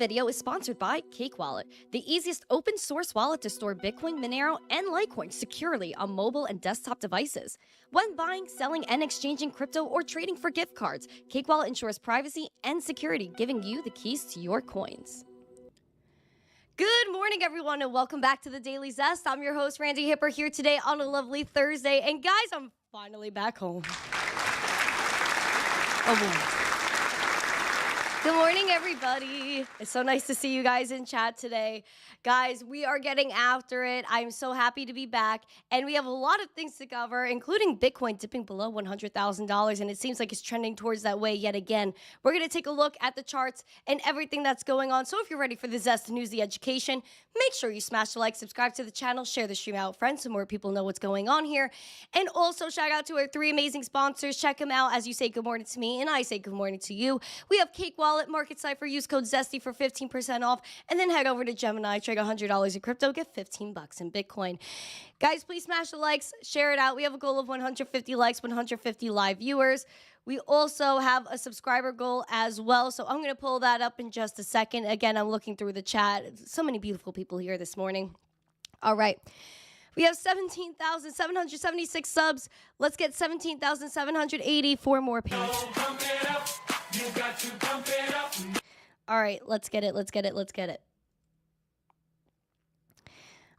video is sponsored by Cake Wallet, the easiest open source wallet to store Bitcoin, Monero, and Litecoin securely on mobile and desktop devices. When buying, selling, and exchanging crypto or trading for gift cards, Cake Wallet ensures privacy and security, giving you the keys to your coins. Good morning, everyone, and welcome back to the Daily Zest. I'm your host, Randi Hipper, here today on a lovely Thursday. And guys, I'm finally back home. Oh boy. Good morning, everybody. It's so nice to see you guys in chat today. Guys, we are getting after it. I'm so happy to be back. And we have a lot of things to cover, including Bitcoin dipping below $100,000. And it seems like it's trending towards that way yet again. We're going to take a look at the charts and everything that's going on. So if you're ready for the Zest, the news, the education, make sure you smash the like, subscribe to the channel, share the stream out with friends so more people know what's going on here. And also shout out to our 3 amazing sponsors. Check them out as you say good morning to me and I say good morning to you. We have Cake Wallet, Market Cipher, use code ZESTY for 15% off, and then head over to Gemini, trade $100 in crypto, get 15 bucks in Bitcoin. Guys, please smash the likes, share it out. We have a goal of 150 likes, 150 live viewers. We also have a subscriber goal as well, so I'm going to pull that up in just a second. Again, I'm looking through the chat. So many beautiful people here this morning. All right. We have 17,776 subs. Let's get 17,780 for more pages. You got to pump it up. All right, let's get it.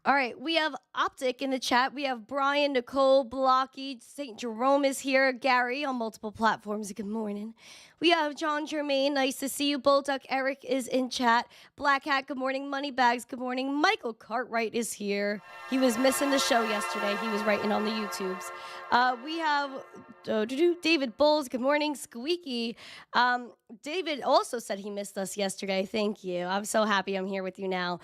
All right, we have Optic in the chat. We have Brian, Nicole, Blocky, St. Jerome is here, Gary on multiple platforms. Good morning. We have John Germain. Nice to see you. Bullduck Eric is in chat. Black Hat, good morning. Moneybags, good morning. Michael Cartwright is here. He was missing the show yesterday. He was writing on the YouTubes. We have David Bulls. Good morning. Squeaky. David also said he missed us yesterday. Thank you. I'm so happy I'm here with you now.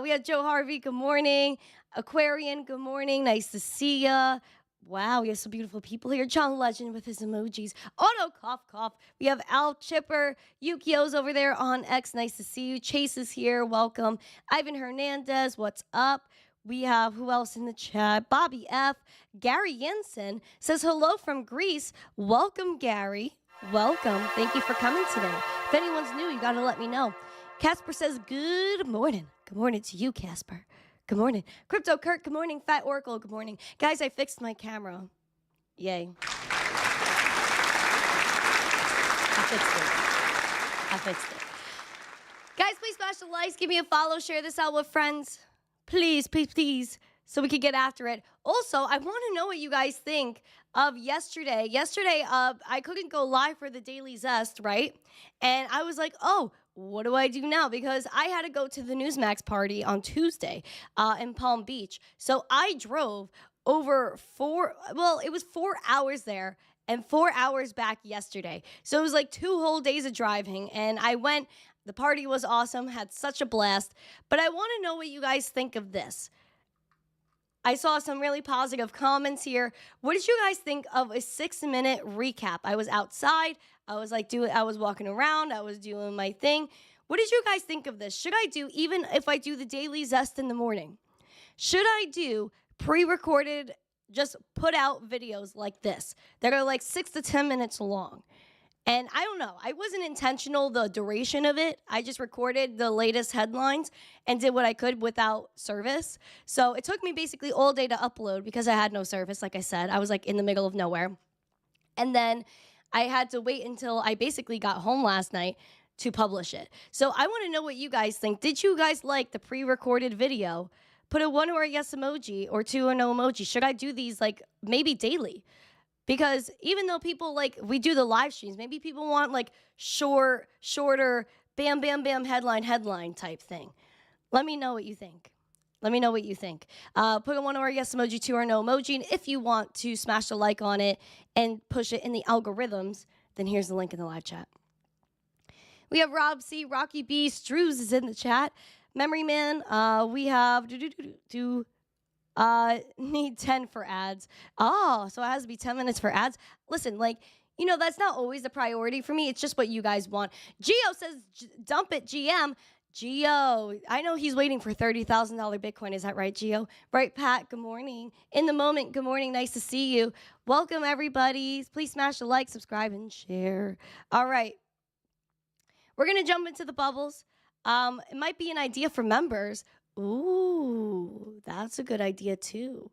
We have Joe Harvey. Good morning. Aquarian. Good morning. Nice to see ya. Wow, we have some beautiful people here. John Legend with his emojis. Auto Cough Cough. We have Al Chipper. Yukio's over there on X. Nice to see you. Chase is here. Welcome. Ivan Hernandez. What's up? We have, who else in the chat? Bobby F. Gary Jensen says hello from Greece. Welcome, Gary. Welcome. Thank you for coming today. If anyone's new, you got to let me know. Casper says good morning. Good morning to you, Casper. Good morning. Crypto Kurt, good morning. Fat Oracle, good morning. Guys, I fixed my camera. Yay. I fixed it. Guys, please smash the likes. Give me a follow. Share this out with friends. Please, please, please, so we could get after it. Also, I want to know what you guys think of yesterday. Yesterday, I couldn't go live for the Daily Zest, right? And I was like, oh, what do I do now? Because I had to go to the Newsmax party on Tuesday in Palm Beach. So I drove over it was 4 hours there and 4 hours back yesterday. So it was like 2 whole days of driving. And I went, the party was awesome, had such a blast. But I want to know what you guys think of this. I saw some really positive comments here. What did you guys think of a 6-minute recap? I was outside. I was walking around. I was doing my thing. What did you guys think of this? Should I do, even if I do the Daily Zest in the morning, should I do pre-recorded, just put out videos like this that are like 6 to 10 minutes long? And I don't know. I wasn't intentional, the duration of it. I just recorded the latest headlines and did what I could without service. So it took me basically all day to upload because I had no service, like I said. I was like in the middle of nowhere. And then I had to wait until I basically got home last night to publish it. So I want to know what you guys think. Did you guys like the pre-recorded video? Put a 1 or a yes emoji or 2 or no emoji. Should I do these like maybe daily? Because even though people we do the live streams, maybe people want like shorter, bam, bam, bam, headline type thing. Let me know what you think. Let me know what you think. Put a 1 or a yes emoji, 2 or no emoji. And if you want to smash a like on it and push it in the algorithms, then here's the link in the live chat. We have Rob C, Rocky B, Strews is in the chat. Memory Man, we have need 10 for ads. Oh, so it has to be 10 minutes for ads. Listen, that's not always the priority for me. It's just what you guys want. Geo says, dump it, GM. Geo, I know he's waiting for $30,000 Bitcoin. Is that right, Geo? Right, Pat, good morning. In the moment, good morning. Nice to see you. Welcome, everybody. Please smash the like, subscribe, and share. All right. We're going to jump into the bubbles. It might be an idea for members. Ooh, that's a good idea too.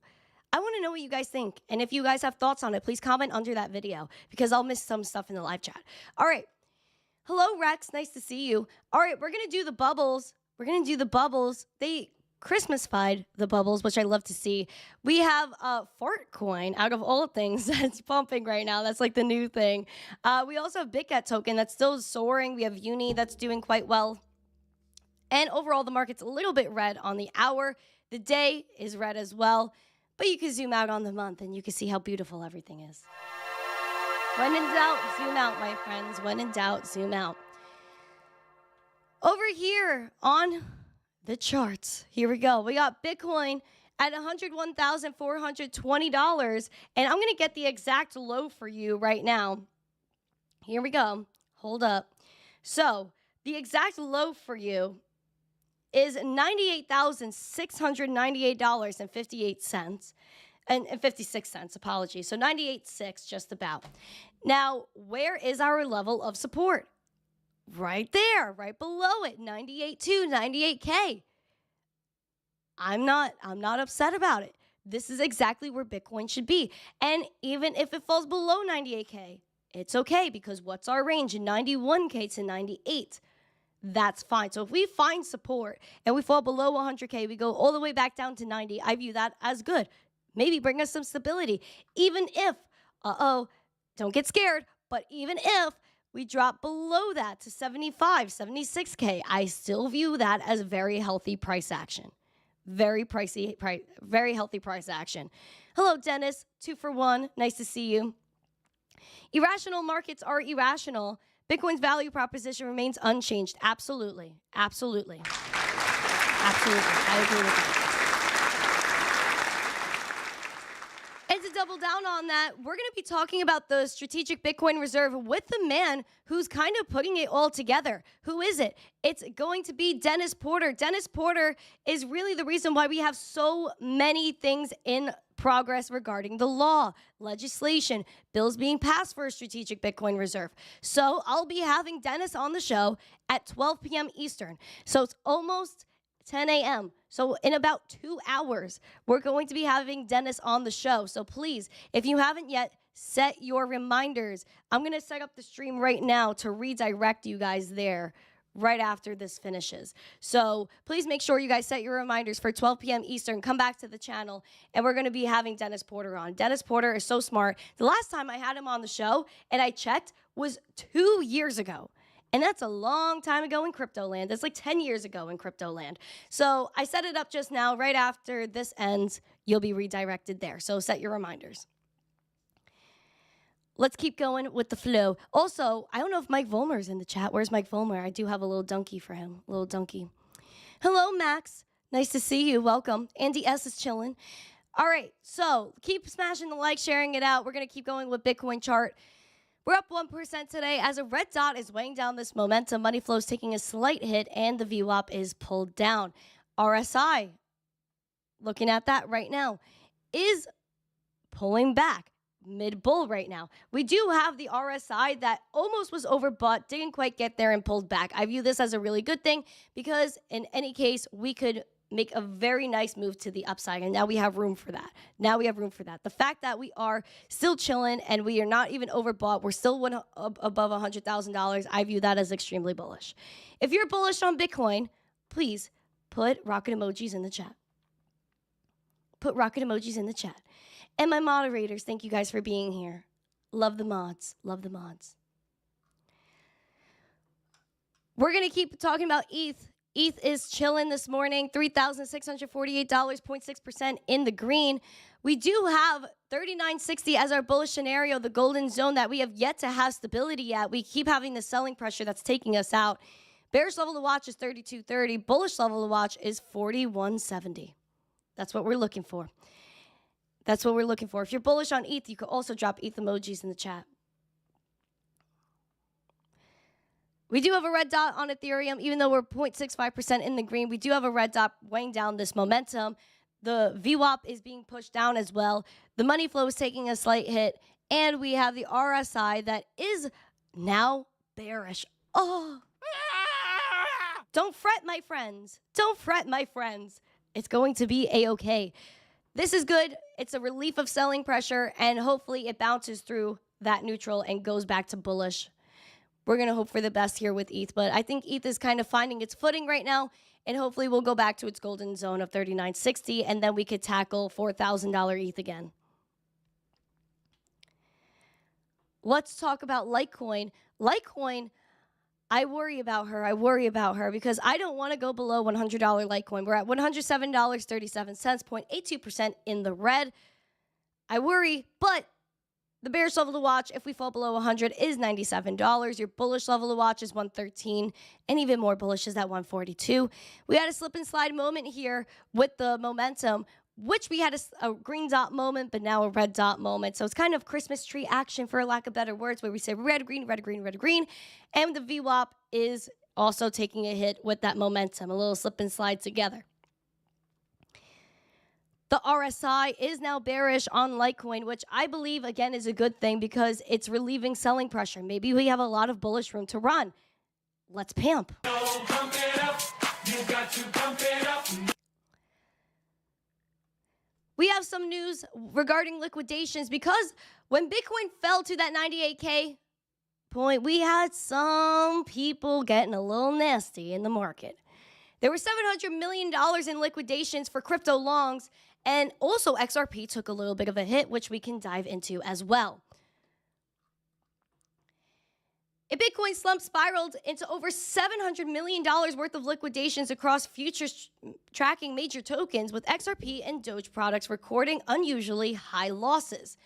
I want to know what you guys think. And if you guys have thoughts on it, please comment under that video because I'll miss some stuff in the live chat. All right. Hello, Rex. Nice to see you. All right, we're going to do the bubbles. We're going to do the bubbles. They Christmas-fied the bubbles, which I love to see. We have Fart Coin, out of all things, that's pumping right now. That's like the new thing. We also have BitGet token that's still soaring. We have Uni that's doing quite well. And overall, the market's a little bit red on the hour. The day is red as well. But you can zoom out on the month and you can see how beautiful everything is. When in doubt, zoom out, my friends. When in doubt, zoom out. Over here on the charts, here we go. We got Bitcoin at $101,420. And I'm going to get the exact low for you right now. Here we go. Hold up. So the exact low for you is $98,698.58 and 56 cents, apologies. So 98.6 just about. Now, where is our level of support? Right there, right below it, 98.2, 98K. I'm not upset about it. This is exactly where Bitcoin should be. And even if it falls below 98K, it's okay because what's our range? 91K to 98. That's fine. So if we find support and we fall below 100K, we go all the way back down to 90, I view that as good. Maybe bring us some stability. Even if, don't get scared, but even if we drop below that to 75, 76K, I still view that as very healthy price action. Very healthy price action. Hello, Dennis, 2 for 1. Nice to see you. Irrational markets are irrational. Bitcoin's value proposition remains unchanged. Absolutely. Absolutely. Absolutely. I agree with that. And to double down on that, we're going to be talking about the strategic Bitcoin reserve with the man who's kind of putting it all together. Who is it? It's going to be Dennis Porter. Dennis Porter is really the reason why we have so many things in progress regarding the law, legislation, bills being passed for a strategic Bitcoin reserve. So I'll be having Dennis on the show at 12 p.m. Eastern. So it's almost 10 a.m. So in about 2 hours, we're going to be having Dennis on the show. So please, if you haven't yet, set your reminders. I'm going to set up the stream right now to redirect you guys there right after this finishes. So please make sure you guys set your reminders for 12 p.m. Eastern. Come back to the channel, and we're going to be having Dennis Porter on. Dennis Porter is so smart. The last time I had him on the show, and I checked, was 2 years ago. And that's a long time ago in crypto land. That's like 10 years ago in crypto land. So I set it up just now. Right after this ends, you'll be redirected there. So set your reminders. Let's keep going with the flow. Also, I don't know if Mike Vollmer's in the chat. Where's Mike Vollmer? I do have a little donkey for him. A little donkey. Hello, Max. Nice to see you. Welcome. Andy S. is chilling. All right. So keep smashing the like, sharing it out. We're going to keep going with Bitcoin chart. We're up 1% today as a red dot is weighing down this momentum. Money flow is taking a slight hit, and the VWAP is pulled down. RSI, looking at that right now, is pulling back. Mid-bull right now. We do have the RSI that almost was overbought, didn't quite get there and pulled back. I view this as a really good thing because in any case, we could make a very nice move to the upside, and now we have room for that. Now we have room for that. The fact that we are still chilling and we are not even overbought, we're still above $100,000, I view that as extremely bullish. If you're bullish on Bitcoin, please put rocket emojis in the chat. Put rocket emojis in the chat. And my moderators, thank you guys for being here. Love the mods. Love the mods. We're going to keep talking about ETH. ETH is chilling this morning, $3,648, 0.6% in the green. We do have 3960 as our bullish scenario, the golden zone that we have yet to have stability at. We keep having the selling pressure that's taking us out. Bearish level to watch is 3230. Bullish level to watch is 4170. That's what we're looking for. That's what we're looking for. If you're bullish on ETH, you could also drop ETH emojis in the chat. We do have a red dot on Ethereum. Even though we're 0.65% in the green, we do have a red dot weighing down this momentum. The VWAP is being pushed down as well. The money flow is taking a slight hit. And we have the RSI that is now bearish. Oh. Don't fret, my friends. Don't fret, my friends. It's going to be a-okay. This is good. It's a relief of selling pressure, and hopefully it bounces through that neutral and goes back to bullish. We're going to hope for the best here with ETH, but I think ETH is kind of finding its footing right now, and hopefully we'll go back to its golden zone of 39.60, and then we could tackle $4,000 ETH again. Let's talk about Litecoin. Litecoin, I worry about her because I don't want to go below $100 Litecoin. We're at $107.37, 0.82% in the red. I worry, but the bearish level to watch if we fall below 100 is $97. Your bullish level to watch is 113, and even more bullish is at 142. We had a slip and slide moment here with the momentum, which we had a green dot moment, but now a red dot moment. So it's kind of Christmas tree action, for lack of better words, where we say red, green, red, green, red, green. And the VWAP is also taking a hit with that momentum, a little slip and slide together. The RSI is now bearish on Litecoin, which I believe, again, is a good thing because it's relieving selling pressure. Maybe we have a lot of bullish room to run. Let's pump. Pump it up. You got to pump it up. We have some news regarding liquidations because when Bitcoin fell to that 98K point, we had some people getting a little nasty in the market. There were $700 million in liquidations for crypto longs, and also XRP took a little bit of a hit, which we can dive into as well. A Bitcoin slump spiraled into over $700 million worth of liquidations across futures tracking major tokens, with XRP and Doge products recording unusually high losses.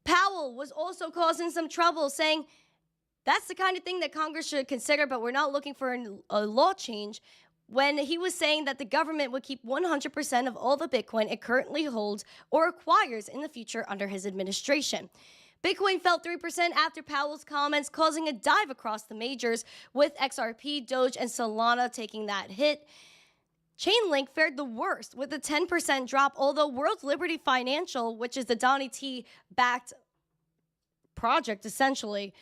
Powell was also causing some trouble, saying that's the kind of thing that Congress should consider, but we're not looking for a law change, when he was saying that the government would keep 100% of all the Bitcoin it currently holds or acquires in the future under his administration. Bitcoin fell 3% after Powell's comments, causing a dive across the majors, with XRP, Doge, and Solana taking that hit. Chainlink fared the worst with a 10% drop, although World Liberty Financial, which is the Donnie T-backed project, essentially,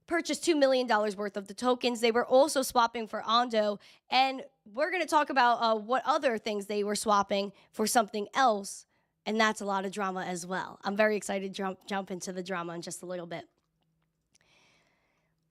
purchased $2 million worth of the tokens. They were also swapping for Ondo, and we're going to talk about what other things they were swapping for something else. And that's a lot of drama as well. I'm very excited to jump into the drama in just a little bit.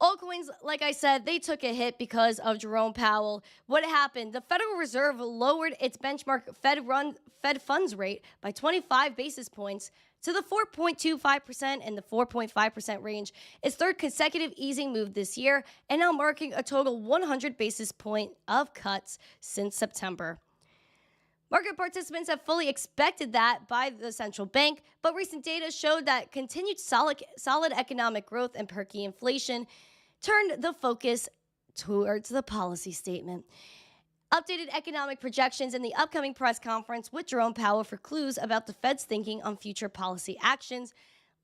Altcoins, like I said, they took a hit because of Jerome Powell. What happened? The Federal Reserve lowered its benchmark Fed funds rate by 25 basis points to the 4.25% and the 4.5% range. Its third consecutive easing move this year, and now marking a total 100 basis point of cuts since September. Market participants have fully expected that by the central bank, but recent data showed that continued solid economic growth and perky inflation turned the focus towards the policy statement. Updated economic projections in the upcoming press conference with Jerome Powell for clues about the Fed's thinking on future policy actions.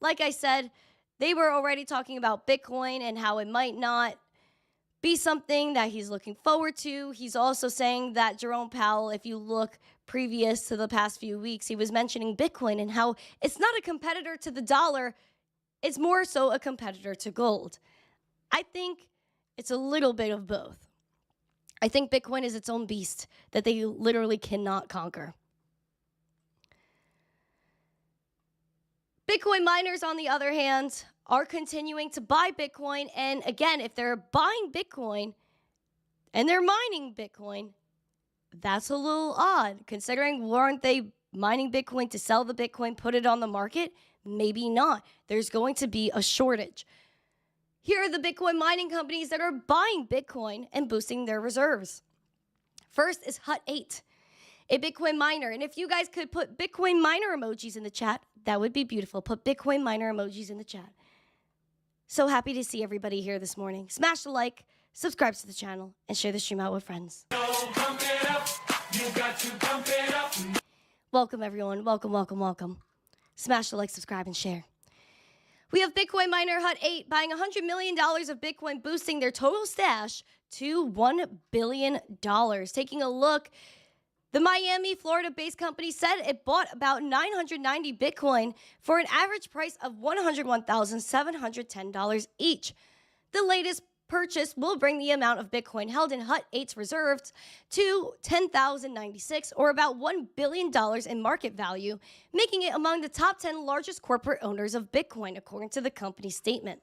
Like I said, they were already talking about Bitcoin and how it might not be something that he's looking forward to. He's also saying that Jerome Powell, if you look previous to the past few weeks, he was mentioning Bitcoin and how it's not a competitor to the dollar, it's more so a competitor to gold. I think it's a little bit of both. I think Bitcoin is its own beast that they literally cannot conquer. Bitcoin miners, on the other hand, are continuing to buy Bitcoin. And again, if they're buying Bitcoin and they're mining Bitcoin, that's a little odd, considering weren't they mining Bitcoin to sell the Bitcoin, put it on the market? Maybe not. There's going to be a shortage. Here are the Bitcoin mining companies that are buying Bitcoin and boosting their reserves. First is Hut 8, a Bitcoin miner. And if you guys could put Bitcoin miner emojis in the chat, that would be beautiful. Put Bitcoin miner emojis in the chat. So happy to see everybody here this morning. Smash the like, subscribe to the channel, and share the stream out with friends. Pump it up. You got to pump it up. Welcome, everyone. Welcome, welcome, welcome. Smash the like, subscribe, and share. We have Bitcoin miner Hut 8 buying $100 million of Bitcoin, boosting their total stash to $1 billion. Taking a look, the Miami, Florida-based company said it bought about 990 Bitcoin for an average price of $101,710 each. The latest purchase will bring the amount of Bitcoin held in Hut 8's reserves to 10,096, or about $1 billion in market value, making it among the top 10 largest corporate owners of Bitcoin, according to the company's statement.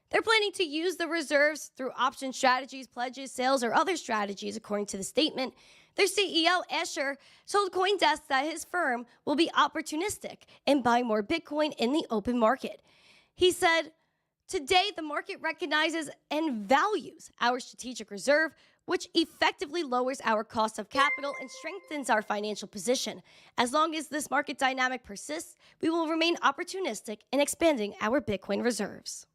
They're planning to use the reserves through option strategies, pledges, sales, or other strategies, according to the statement. Their CEO, Escher, told CoinDesk that his firm will be opportunistic in buying more Bitcoin in the open market. He said, "Today, the market recognizes and values our strategic reserve, which effectively lowers our cost of capital and strengthens our financial position. As long as this market dynamic persists, we will remain opportunistic in expanding our Bitcoin reserves."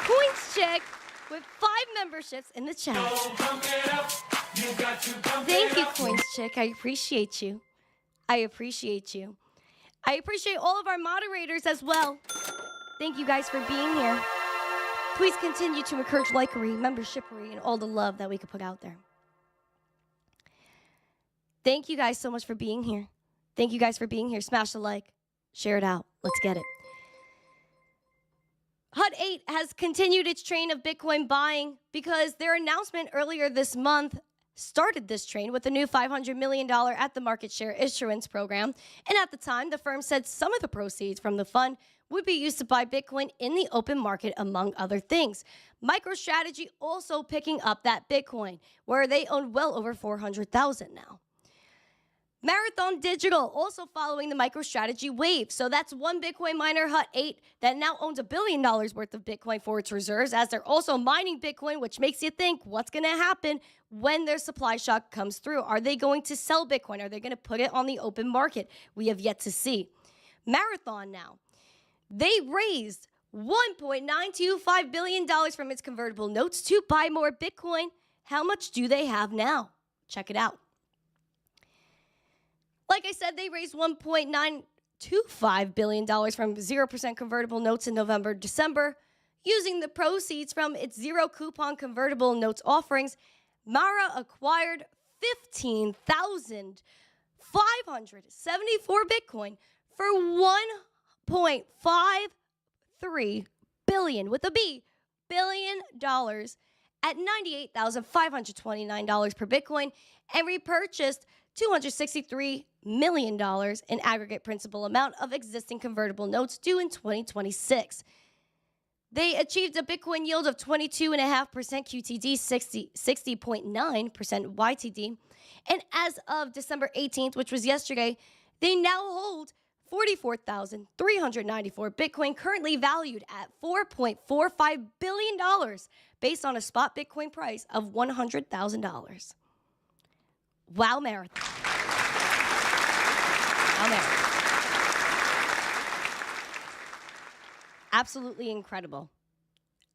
CoinsCheck with 5 memberships in the chat. Thank you, CoinsCheck. I appreciate you. I appreciate you. I appreciate all of our moderators as well. Thank you guys for being here. Please continue to encourage likery, membershipery, and all the love that we could put out there. Thank you guys so much for being here. Thank you guys for being here. Smash the like. Share it out. Let's get it. Hut 8 has continued its train of Bitcoin buying because their announcement earlier this month started this train with a new $500 million at-the-market share issuance program. And at the time, the firm said some of the proceeds from the fund would be used to buy Bitcoin in the open market, among other things. MicroStrategy also picking up that Bitcoin, where they own well over 400,000 now. Marathon Digital also following the MicroStrategy wave. So that's one Bitcoin miner, Hut 8, that now owns $1 billion worth of Bitcoin for its reserves, as they're also mining Bitcoin, which makes you think, what's going to happen when their supply shock comes through? Are they going to sell Bitcoin? Are they going to put it on the open market? We have yet to see. Marathon now. They raised $1.925 billion from its convertible notes to buy more Bitcoin. How much do they have now? Check it out. Like I said, they raised $1.925 billion from 0% convertible notes in November, December. Using the proceeds from its zero-coupon convertible notes offerings, Mara acquired 15,574 Bitcoin for $1.53 billion, with a B, billion dollars, at $98,529 per Bitcoin, and repurchased $263 million in aggregate principal amount of existing convertible notes due in 2026. They achieved a Bitcoin yield of 22.5% QTD, 60.9% YTD. And as of December 18th, which was yesterday, they now hold 44,394 Bitcoin, currently valued at $4.45 billion, based on a spot Bitcoin price of $100,000. Wow, Marathon. Wow, Marathon. Absolutely incredible.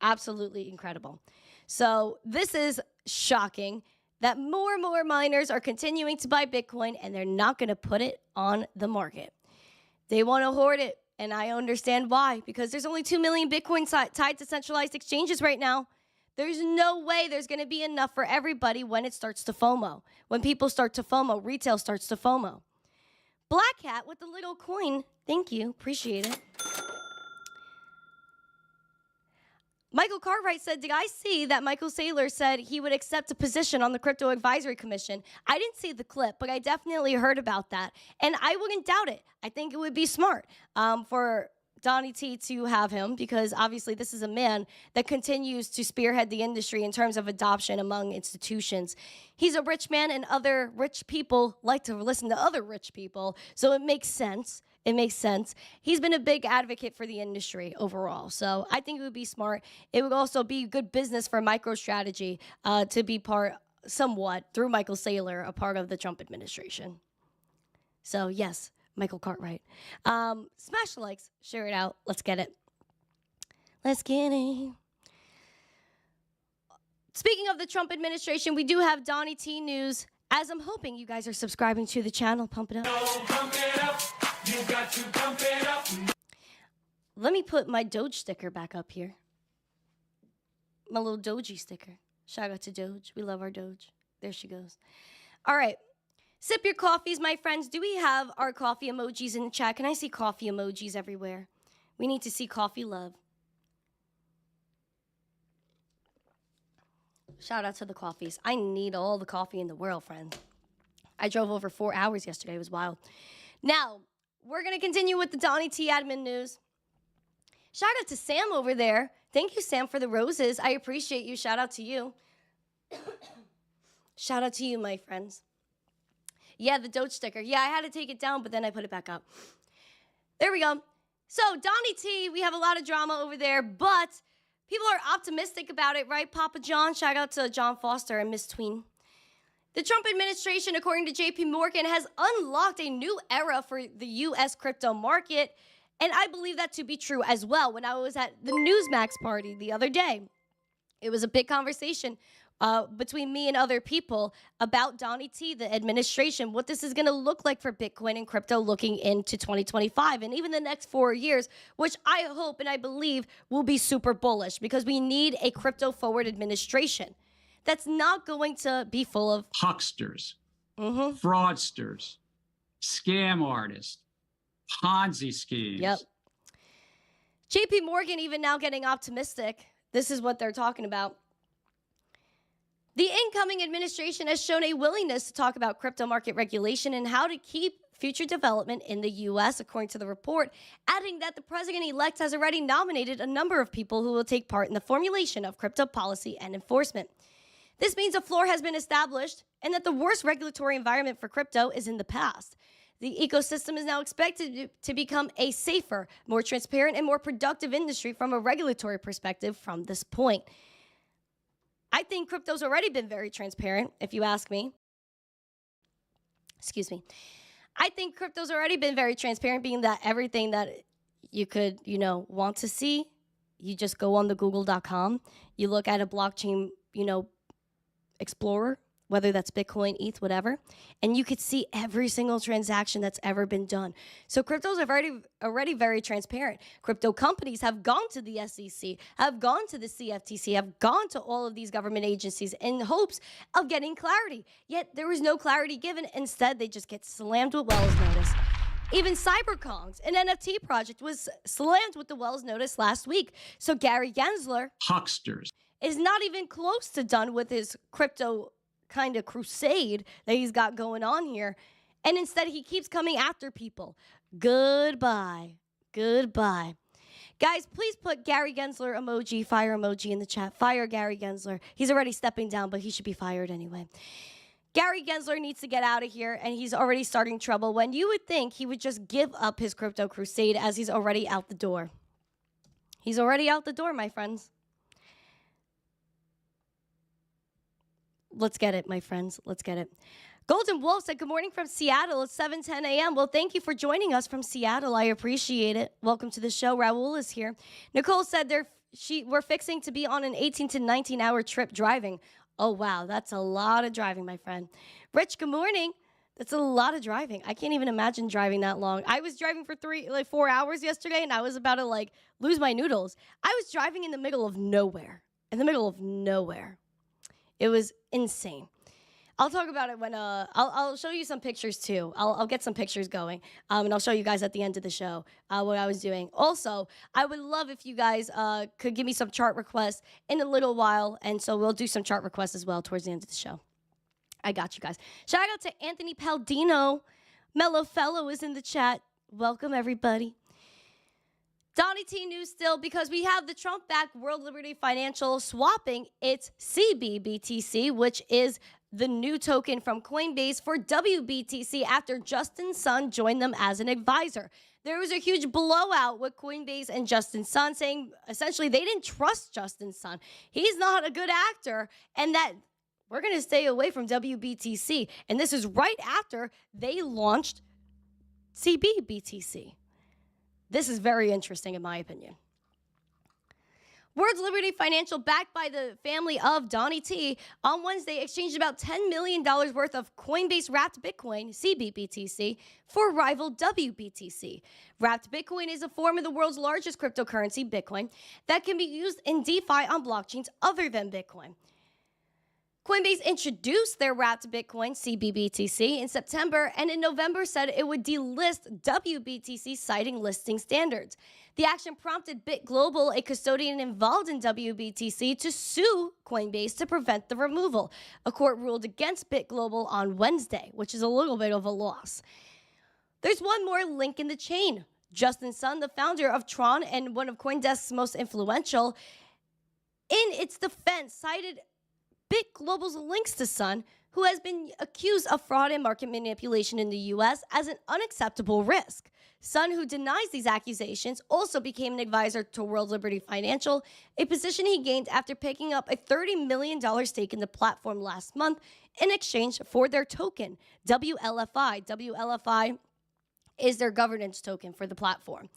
Absolutely incredible. So this is shocking that more and more miners are continuing to buy Bitcoin, and they're not going to put it on the market. They want to hoard it, and I understand why, because there's only 2 million Bitcoin tied to centralized exchanges right now. There's no way there's going to be enough for everybody when it starts to FOMO. When people start to FOMO, retail starts to FOMO. Black Hat with the little coin. Thank you. Appreciate it. Michael Cartwright said, "Did I see that Michael Saylor said he would accept a position on the Crypto Advisory Commission?" I didn't see the clip, but I definitely heard about that. And I wouldn't doubt it. I think it would be smart for Donnie T to have him, because obviously this is a man that continues to spearhead the industry in terms of adoption among institutions. He's a rich man, and other rich people like to listen to other rich people, so it makes sense. It makes sense. He's been a big advocate for the industry overall, so I think it would be smart. It would also be good business for MicroStrategy to be part, somewhat, through Michael Saylor, a part of the Trump administration. So yes, Michael Cartwright. Smash the likes, share it out. Let's get it. Let's get it. Speaking of the Trump administration, we do have Donnie T news, as I'm hoping you guys are subscribing to the channel. Pump it up. Pump it up. You got to pump it up. Let me put my Doge sticker back up here. My little Doji sticker. Shout out to Doge. We love our Doge. There she goes. All right. Sip your coffees, my friends. Do we have our coffee emojis in the chat? Can I see coffee emojis everywhere? We need to see coffee love. Shout out to the coffees. I need all the coffee in the world, friend. I drove over 4 hours yesterday. It was wild. Now, we're going to continue with the Donnie T admin news. Shout out to Sam over there. Thank you, Sam, for the roses. I appreciate you. Shout out to you. Shout out to you, my friends. Yeah, the Doge sticker. Yeah, I had to take it down, but then I put it back up. There we go. So, Donnie T, we have a lot of drama over there, but people are optimistic about it, right? Papa John, shout out to John Foster and Miss Tween. The Trump administration, according to JP Morgan, has unlocked a new era for the U.S. crypto market, and I believe that to be true as well. When I was at the Newsmax party the other day, it was a big conversation between me and other people about Donnie T, the administration, what this is going to look like for Bitcoin and crypto looking into 2025 and even the next 4 years, which I hope and I believe will be super bullish because we need a crypto-forward administration that's not going to be full of hucksters, fraudsters, scam artists, Ponzi schemes. Yep. JP Morgan even now getting optimistic. This is what they're talking about. The incoming administration has shown a willingness to talk about crypto market regulation and how to keep future development in the U.S., according to the report, adding that the president-elect has already nominated a number of people who will take part in the formulation of crypto policy and enforcement. This means a floor has been established and that the worst regulatory environment for crypto is in the past. The ecosystem is now expected to become a safer, more transparent, and more productive industry from a regulatory perspective from this point. I think crypto's already been very transparent, if you ask me. Excuse me. I think crypto's already been very transparent, being that everything that you could, want to see, you just go on the google.com, you look at a blockchain, explorer, whether that's Bitcoin, ETH, whatever, and you could see every single transaction that's ever been done. So cryptos are already very transparent. Crypto companies have gone to the SEC, have gone to the CFTC, have gone to all of these government agencies in hopes of getting clarity. Yet there was no clarity given. Instead, they just get slammed with Wells notice. Even CyberKongz, an NFT project, was slammed with the Wells notice last week. So Gary Gensler, hucksters, is not even close to done with his crypto kind of crusade that he's got going on here. And instead, he keeps coming after people. Goodbye. Goodbye. Guys, please put Gary Gensler emoji, fire emoji in the chat. Fire Gary Gensler. He's already stepping down, but he should be fired anyway. Gary Gensler needs to get out of here, and he's already starting trouble when you would think he would just give up his crypto crusade as he's already out the door. He's already out the door, my friends. Let's get it, my friends. Let's get it. Golden Wolf said, good morning from Seattle. It's 7:10 a.m. Well, thank you for joining us from Seattle. I appreciate it. Welcome to the show. Raul is here. Nicole said we're fixing to be on an 18 to 19-hour trip driving. Oh, wow. That's a lot of driving, my friend. Rich, good morning. That's a lot of driving. I can't even imagine driving that long. I was driving for 4 hours yesterday, and I was about to, lose my noodles. I was driving in the middle of nowhere. It was insane. I'll talk about it when I'll show you some pictures too. I'll get some pictures going, and I'll show you guys at the end of the show what I was doing. Also, I would love if you guys could give me some chart requests in a little while, and so we'll do some chart requests as well towards the end of the show. I got you guys. Shout out to Anthony Paldino. Mellow Fellow is in the chat. Welcome everybody. Donnie T news still because we have the Trump-backed World Liberty Financial swapping its CBBTC, which is the new token from Coinbase, for WBTC after Justin Sun joined them as an advisor. There was a huge blowout with Coinbase and Justin Sun saying essentially they didn't trust Justin Sun. He's not a good actor, and that we're going to stay away from WBTC. And this is right after they launched CBBTC. This is very interesting in my opinion. World Liberty Financial, backed by the family of Donnie T, on Wednesday exchanged about $10 million worth of Coinbase-wrapped Bitcoin, CBBTC, for rival WBTC. Wrapped Bitcoin is a form of the world's largest cryptocurrency, Bitcoin, that can be used in DeFi on blockchains other than Bitcoin. Coinbase introduced their wrapped Bitcoin, CBBTC, in September, and in November said it would delist WBTC, citing listing standards. The action prompted BitGlobal, a custodian involved in WBTC, to sue Coinbase to prevent the removal. A court ruled against BitGlobal on Wednesday, which is a little bit of a loss. There's one more link in the chain. Justin Sun, the founder of Tron and one of CoinDesk's most influential, in its defense, cited BitGlobal's links to Sun, who has been accused of fraud and market manipulation in the U.S., as an unacceptable risk. Sun, who denies these accusations, also became an advisor to World Liberty Financial, a position he gained after picking up a $30 million stake in the platform last month in exchange for their token, WLFI. WLFI is their governance token for the platform.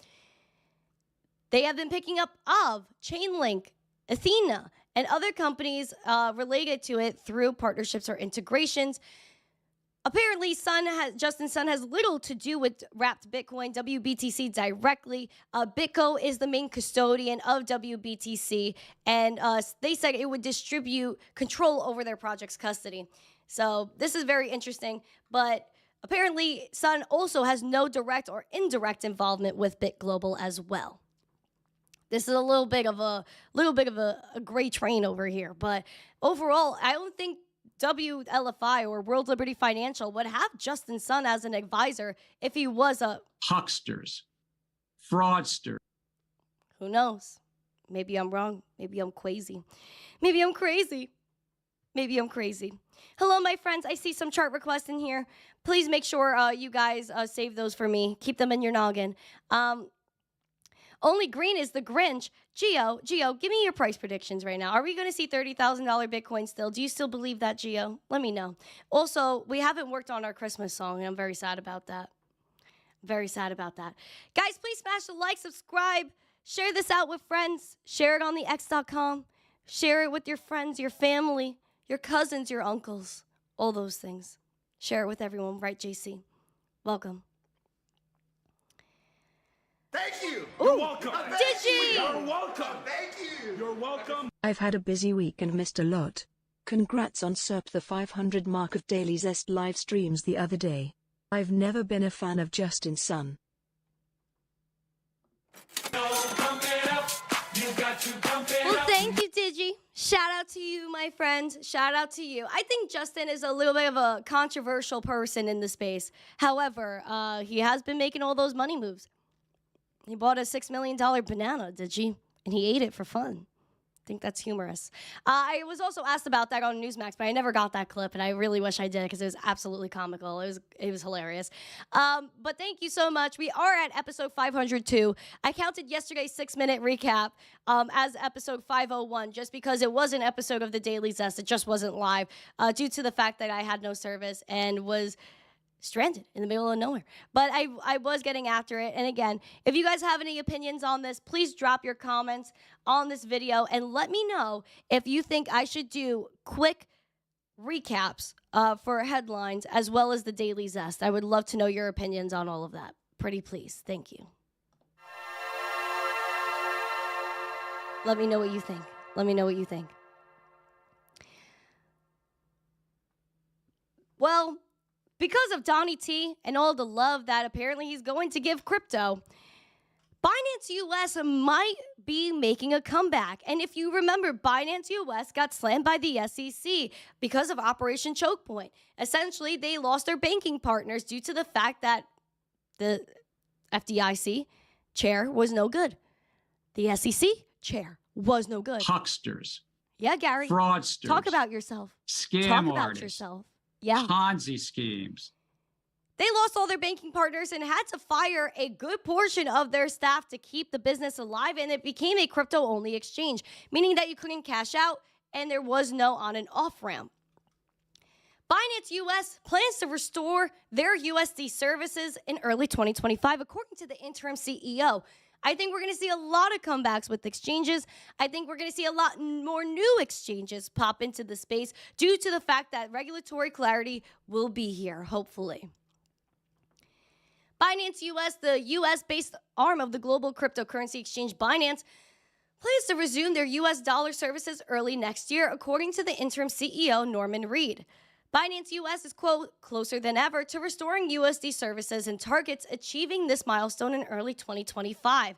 They have been picking up of Chainlink, Athena, and other companies related to it through partnerships or integrations. Apparently, Justin Sun has little to do with wrapped Bitcoin, WBTC directly. BitGo is the main custodian of WBTC, and they said it would distribute control over their project's custody. So this is very interesting, but apparently Sun also has no direct or indirect involvement with BitGlobal as well. This is a little bit of a gray train over here, but overall, I don't think WLFI or World Liberty Financial would have Justin Sun as an advisor if he was a hucksters, fraudster. Who knows? Maybe I'm wrong. Maybe I'm crazy. Maybe I'm crazy. Maybe I'm crazy. Hello, my friends. I see some chart requests in here. Please make sure you guys save those for me. Keep them in your noggin. Only green is the Grinch. Gio, give me your price predictions right now. Are we going to see $30,000 Bitcoin still? Do you still believe that, Gio? Let me know. Also, we haven't worked on our Christmas song, and I'm very sad about that. Very sad about that. Guys, please smash the like, subscribe, share this out with friends, share it on the X.com, share it with your friends, your family, your cousins, your uncles, all those things. Share it with everyone, right, JC? Welcome. Thank you. You're welcome. Digi! You're welcome. Thank you. You're welcome. I've had a busy week and missed a lot. Congrats on surp the 500 mark of Daily Zest live streams the other day. I've never been a fan of Justin Sun. Pump it up. You got to pump it Well, up. thank you, Digi. Shout out to you, my friend. Shout out to you. I think Justin is a little bit of a controversial person in the space. However, he has been making all those money moves. He bought a $6 million banana, Digi, and he ate it for fun. I think that's humorous. I was also asked about that on Newsmax, but I never got that clip, and I really wish I did because it was absolutely comical. It was hilarious. But thank you so much. We are at episode 502. I counted yesterday's 6-minute recap as episode 501 just because it was an episode of the Daily Zest. It just wasn't live due to the fact that I had no service and was stranded in the middle of nowhere. But I was getting after it. And again, if you guys have any opinions on this, please drop your comments on this video and let me know if you think I should do quick recaps for headlines as well as the Daily Zest. I would love to know your opinions on all of that. Pretty please. Thank you. Let me know what you think. Let me know what you think. Well, because of Donnie T and all the love that apparently he's going to give crypto, Binance US might be making a comeback. And if you remember, Binance US got slammed by the SEC because of Operation Choke Point. Essentially, they lost their banking partners due to the fact that the FDIC chair was no good. The SEC chair was no good. Hucksters, Yeah, Gary. fraudsters, Talk about yourself. scam Talk about artists, yourself. Yeah. Ponzi schemes. They lost all their banking partners and had to fire a good portion of their staff to keep the business alive, and it became a crypto-only exchange, meaning that you couldn't cash out and there was no on and off ramp. Binance US plans to restore their USD services in early 2025, according to the interim CEO. I think we're going to see a lot of comebacks with exchanges. I think we're going to see a lot more new exchanges pop into the space due to the fact that regulatory clarity will be here, hopefully. Binance US, the US-based arm of the global cryptocurrency exchange Binance, plans to resume their U.S. dollar services early next year, according to the interim CEO, Norman Reed. Binance US is, quote, closer than ever to restoring USD services and targets achieving this milestone in early 2025.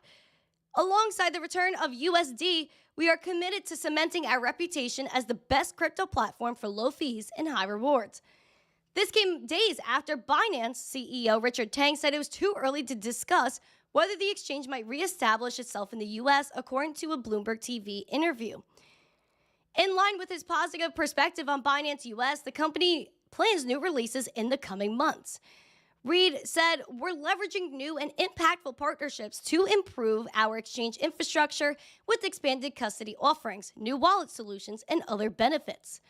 Alongside the return of USD, we are committed to cementing our reputation as the best crypto platform for low fees and high rewards. This came days after Binance CEO Richard Tang said it was too early to discuss whether the exchange might reestablish itself in the U.S., according to a Bloomberg TV interview. In line with his positive perspective on Binance US, the company plans new releases in the coming months. Reed said, "We're leveraging new and impactful partnerships to improve our exchange infrastructure with expanded custody offerings, new wallet solutions, and other benefits."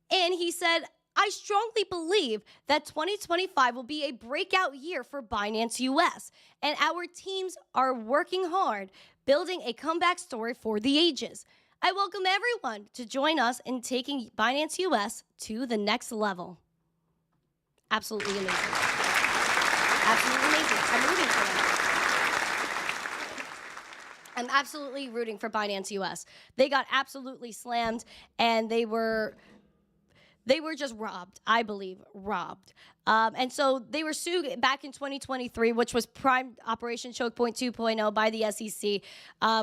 And he said, "I strongly believe that 2025 will be a breakout year for Binance US, and our teams are working hard building a comeback story for the ages. I welcome everyone to join us in taking Binance US to the next level." Absolutely amazing. Absolutely amazing. I'm rooting for them. I'm absolutely rooting for Binance US. They got absolutely slammed, and they were just robbed, I believe, robbed. And so they were sued back in 2023, which was prime Operation Choke Point 2.0 by the SEC,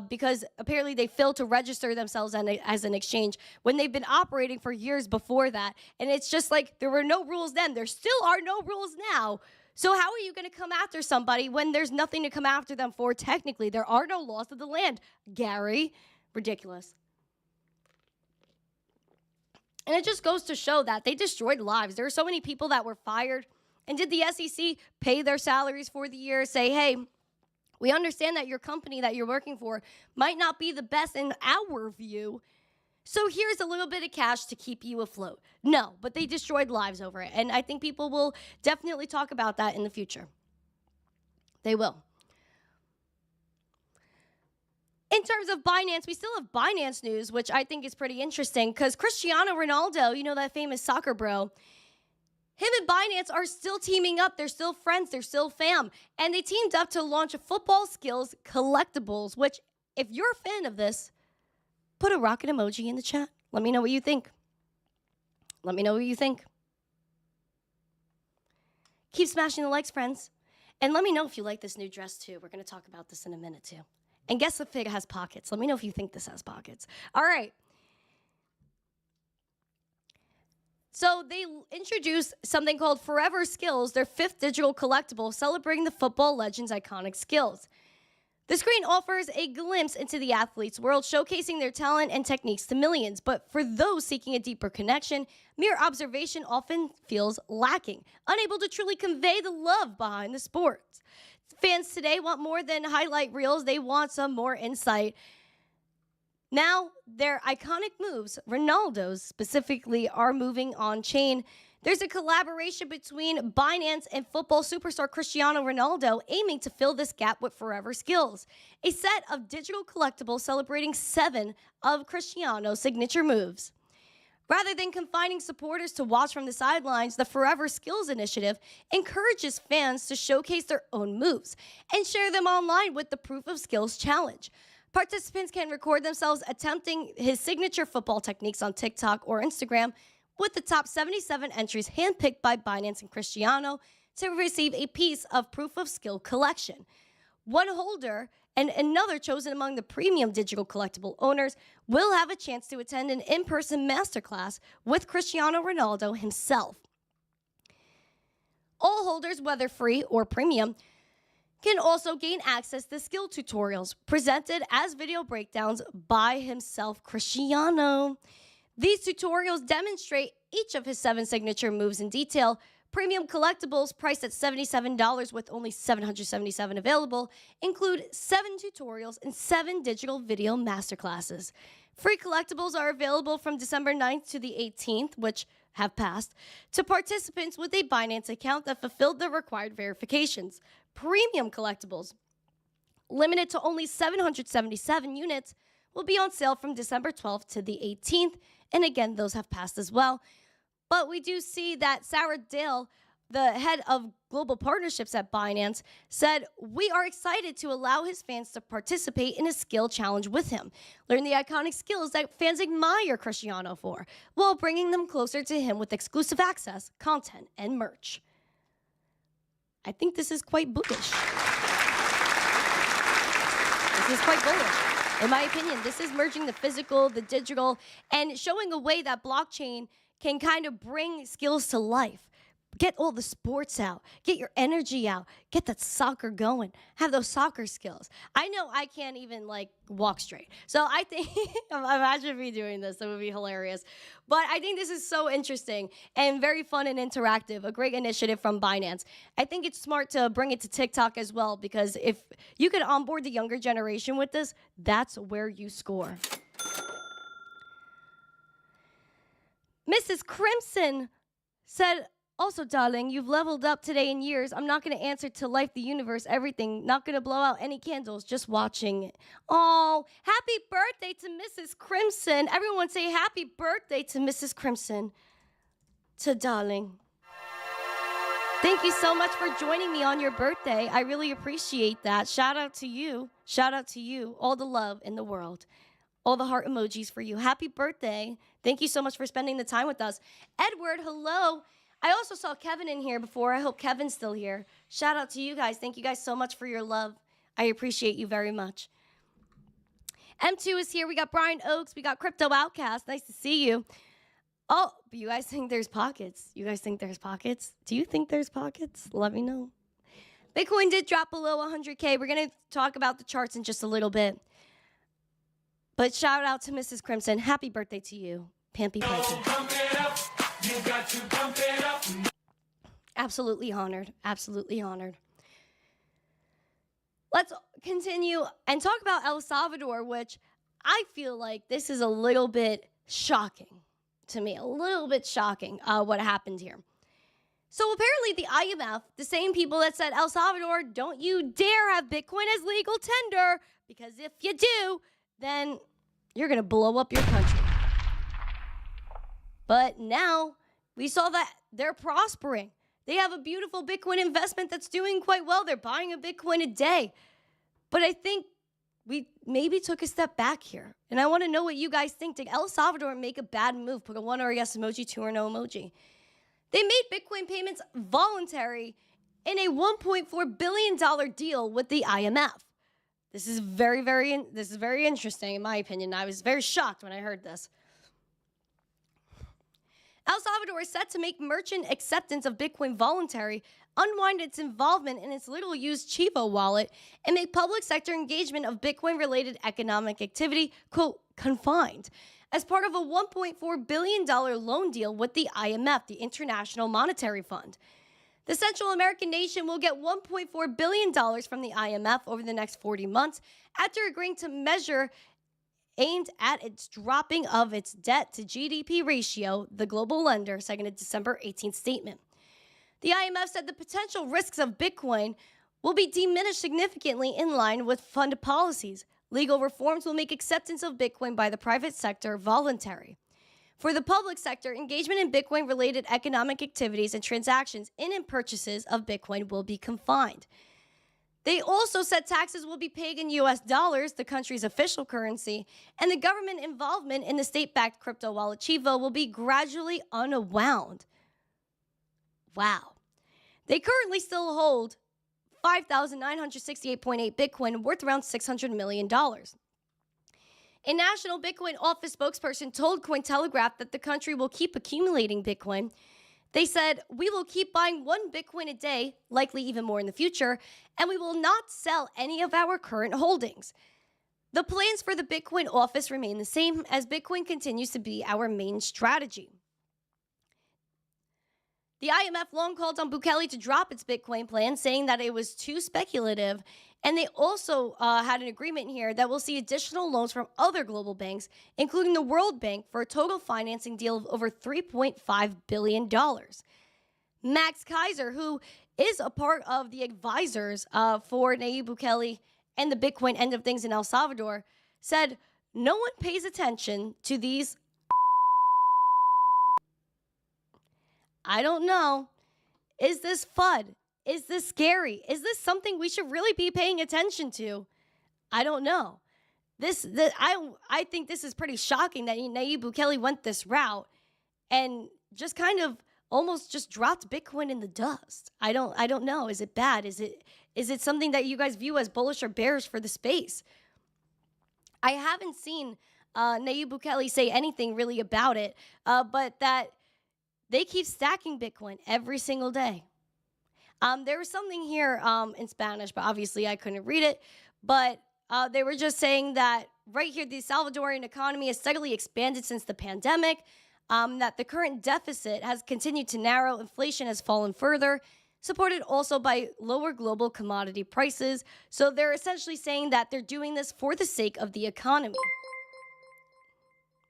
because apparently they failed to register themselves as an exchange when they've been operating for years before that. And it's just like there were no rules then. There still are no rules now. So how are you going to come after somebody when there's nothing to come after them for technically? There are no laws of the land, Gary. Ridiculous. And it just goes to show that they destroyed lives. There were so many people that were fired. And did the SEC pay their salaries for the year? Say, hey, we understand that your company that you're working for might not be the best in our view, so here's a little bit of cash to keep you afloat. No, but they destroyed lives over it. And I think people will definitely talk about that in the future. They will. In terms of Binance, we still have Binance news, which I think is pretty interesting because Cristiano Ronaldo, you know, that famous soccer bro, him and Binance are still teaming up. They're still friends. They're still fam. And they teamed up to launch a football skills collectibles, which if you're a fan of this, put a rocket emoji in the chat. Let me know what you think. Let me know what you think. Keep smashing the likes, friends. And let me know if you like this new dress, too. We're going to talk about this in a minute, too. And guess if it has pockets. Let me know if you think this has pockets. All right. So they introduced something called Forever Skills, their 5th digital collectible celebrating the football legend's iconic skills. The screen offers a glimpse into the athlete's world, showcasing their talent and techniques to millions. But for those seeking a deeper connection, mere observation often feels lacking, unable to truly convey the love behind the sport. Fans today want more than highlight reels. They want some more insight. Now, their iconic moves, Ronaldo's specifically, are moving on chain. There's a collaboration between Binance and football superstar Cristiano Ronaldo aiming to fill this gap with Forever Skills, a set of digital collectibles celebrating 7 of Cristiano's signature moves. Rather than confining supporters to watch from the sidelines, the Forever Skills initiative encourages fans to showcase their own moves and share them online with the Proof of Skills challenge. Participants can record themselves attempting his signature football techniques on TikTok or Instagram, with the top 77 entries handpicked by Binance and Cristiano to receive a piece of Proof of Skill collection. One holder and another chosen among the premium digital collectible owners will have a chance to attend an in-person masterclass with Cristiano Ronaldo himself. All holders, whether free or premium, can also gain access to skill tutorials presented as video breakdowns by himself, Cristiano. These tutorials demonstrate each of his 7 signature moves in detail. Premium collectibles, priced at $77 with only 777 available, include 7 tutorials and 7 digital video masterclasses. Free collectibles are available from December 9th to the 18th, which have passed, to participants with a Binance account that fulfilled the required verifications. Premium collectibles, limited to only 777 units, will be on sale from December 12th to the 18th, and again, those have passed as well. But we do see that Sarah Dale the head of global partnerships at Binance, said, "We are excited to allow his fans to participate in a skill challenge with him. Learn the iconic skills that fans admire Cristiano for, while bringing them closer to him with exclusive access, content, and merch." I think this is quite bookish. This is quite bullish. In my opinion, this is merging the physical, the digital, and showing a way that blockchain can kind of bring skills to life. Get all the sports out. Get your energy out. Get that soccer going. Have those soccer skills. I know I can't even walk straight. So I think, imagine me doing this. That would be hilarious. But I think this is so interesting and very fun and interactive. A great initiative from Binance. I think it's smart to bring it to TikTok as well, because if you could onboard the younger generation with this, that's where you score. Mrs. Crimson said, "Also, darling, you've leveled up today in years. I'm not going to answer to life, the universe, everything. Not going to blow out any candles, just watching it." Oh, happy birthday to Mrs. Crimson. Everyone say happy birthday to Mrs. Crimson. To darling. Thank you so much for joining me on your birthday. I really appreciate that. Shout out to you. Shout out to you. All the love in the world. All the heart emojis for you. Happy birthday. Thank you so much for spending the time with us. Edward, hello. I also saw Kevin in here before. I hope Kevin's still here. Shout out to you guys. Thank you guys so much for your love. I appreciate you very much. M2 is here. We got Brian Oakes. We got Crypto Outcast. Nice to see you. Oh, but you guys think there's pockets? You guys think there's pockets? Do you think there's pockets? Let me know. Bitcoin did drop below 100K. We're going to talk about the charts in just a little bit. But shout out to Mrs. Crimson. Happy birthday to you. Pampy Pampy. You got to pump it up. Absolutely honored. Absolutely honored. Let's continue and talk about El Salvador, which I feel like this is a little bit shocking to me. A little bit shocking what happened here. So apparently the IMF, the same people that said, "El Salvador, don't you dare have Bitcoin as legal tender, because if you do, then you're going to blow up your country." But now we saw that they're prospering. They have a beautiful Bitcoin investment that's doing quite well. They're buying a Bitcoin a day. But I think we maybe took a step back here. And I want to know what you guys think. Did El Salvador make a bad move? Put a 1 or a yes emoji, 2 or no emoji. They made Bitcoin payments voluntary in a $1.4 billion deal with the IMF. This is very interesting in my opinion. I was very shocked when I heard this. El Salvador is set to make merchant acceptance of Bitcoin voluntary, unwind its involvement in its little-used Chivo wallet, and make public sector engagement of Bitcoin-related economic activity, quote, confined, as part of a $1.4 billion loan deal with the IMF, the International Monetary Fund. The Central American nation will get $1.4 billion from the IMF over the next 40 months after agreeing to measure aimed at its dropping of its debt to GDP ratio, the global lender said in a December 18th statement. The IMF said the potential risks of Bitcoin will be diminished significantly in line with fund policies. Legal reforms will make acceptance of Bitcoin by the private sector voluntary. For the public sector, engagement in Bitcoin-related economic activities and transactions in and purchases of Bitcoin will be confined. They also said taxes will be paid in US dollars, the country's official currency, and the government involvement in the state-backed crypto wallet Chivo will be gradually unwound. Wow. They currently still hold 5,968.8 Bitcoin, worth around $600 million. A National Bitcoin Office spokesperson told Cointelegraph that the country will keep accumulating Bitcoin. They said, "We will keep buying 1 Bitcoin a day, likely even more in the future, and we will not sell any of our current holdings. The plans for the Bitcoin office remain the same, as Bitcoin continues to be our main strategy." The IMF long called on Bukele to drop its Bitcoin plan, saying that it was too speculative. And they also had an agreement here that will see additional loans from other global banks, including the World Bank, for a total financing deal of over $3.5 billion. Max Kaiser, who is a part of the advisors for Nayib Bukele and the Bitcoin end of things in El Salvador, said, "No one pays attention to these." I don't know Is this FUD? Is this scary? Is this something we should really be paying attention to? I don't know. I think this is pretty shocking that Nayib Bukele went this route and just kind of almost just dropped Bitcoin in the dust. I don't know. Is it bad? Is it something that you guys view as bullish or bearish for the space? I haven't seen Nayib Bukele say anything really about it, but that they keep stacking Bitcoin every single day. There was something here in Spanish, but obviously I couldn't read it. But they were just saying that right here, the Salvadorian economy has steadily expanded since the pandemic, that the current deficit has continued to narrow, inflation has fallen further, supported also by lower global commodity prices. So they're essentially saying that they're doing this for the sake of the economy.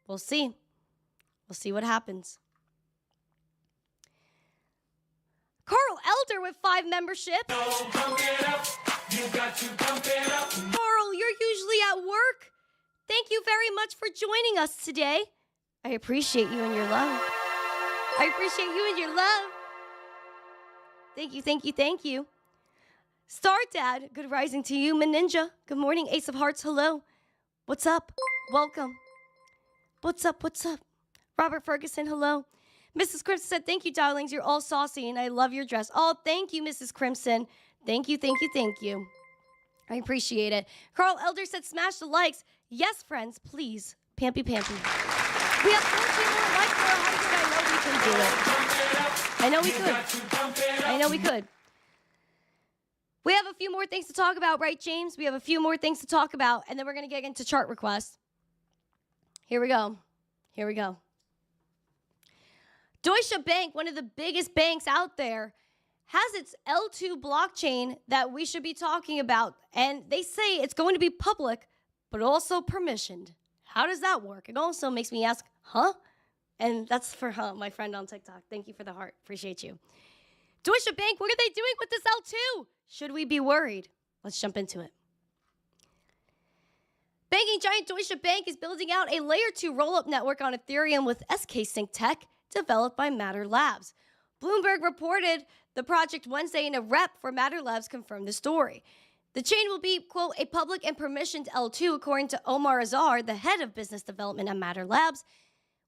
We'll see. We'll see what happens. Carl Elder with 5 memberships. Pump it up. You got to pump it up. Carl, you're usually at work. Thank you very much for joining us today. I appreciate you and your love. I appreciate you and your love. Thank you, thank you, thank you. Star Dad, good rising to you. Meninja, good morning. Ace of Hearts, hello. What's up? Welcome. What's up? What's up? Robert Ferguson, hello. Mrs. Crimson said, thank you, darlings. You're all saucy, and I love your dress. Oh, thank you, Mrs. Crimson. Thank you, thank you, thank you. I appreciate it. Carl Elder said, smash the likes. Yes, friends, please. Pampy, pampy. We have 14 more likes for 100. I know we can do it. I know we could. We have a few more things to talk about, right, James? We have a few more things to talk about, and then we're going to get into chart requests. Here we go. Here we go. Deutsche Bank, one of the biggest banks out there, has its L2 blockchain that we should be talking about. And they say it's going to be public, but also permissioned. How does that work? It also makes me ask, huh? And that's for my friend on TikTok. Thank you for the heart. Appreciate you. Deutsche Bank, what are they doing with this L2? Should we be worried? Let's jump into it. Banking giant Deutsche Bank is building out a layer 2 rollup network on Ethereum with SK Sync tech developed by Matter Labs. Bloomberg reported the project Wednesday, and a rep for Matter Labs confirmed the story. The chain will be, quote, a public and permissioned L2, according to Omar Azar, the head of business development at Matter Labs.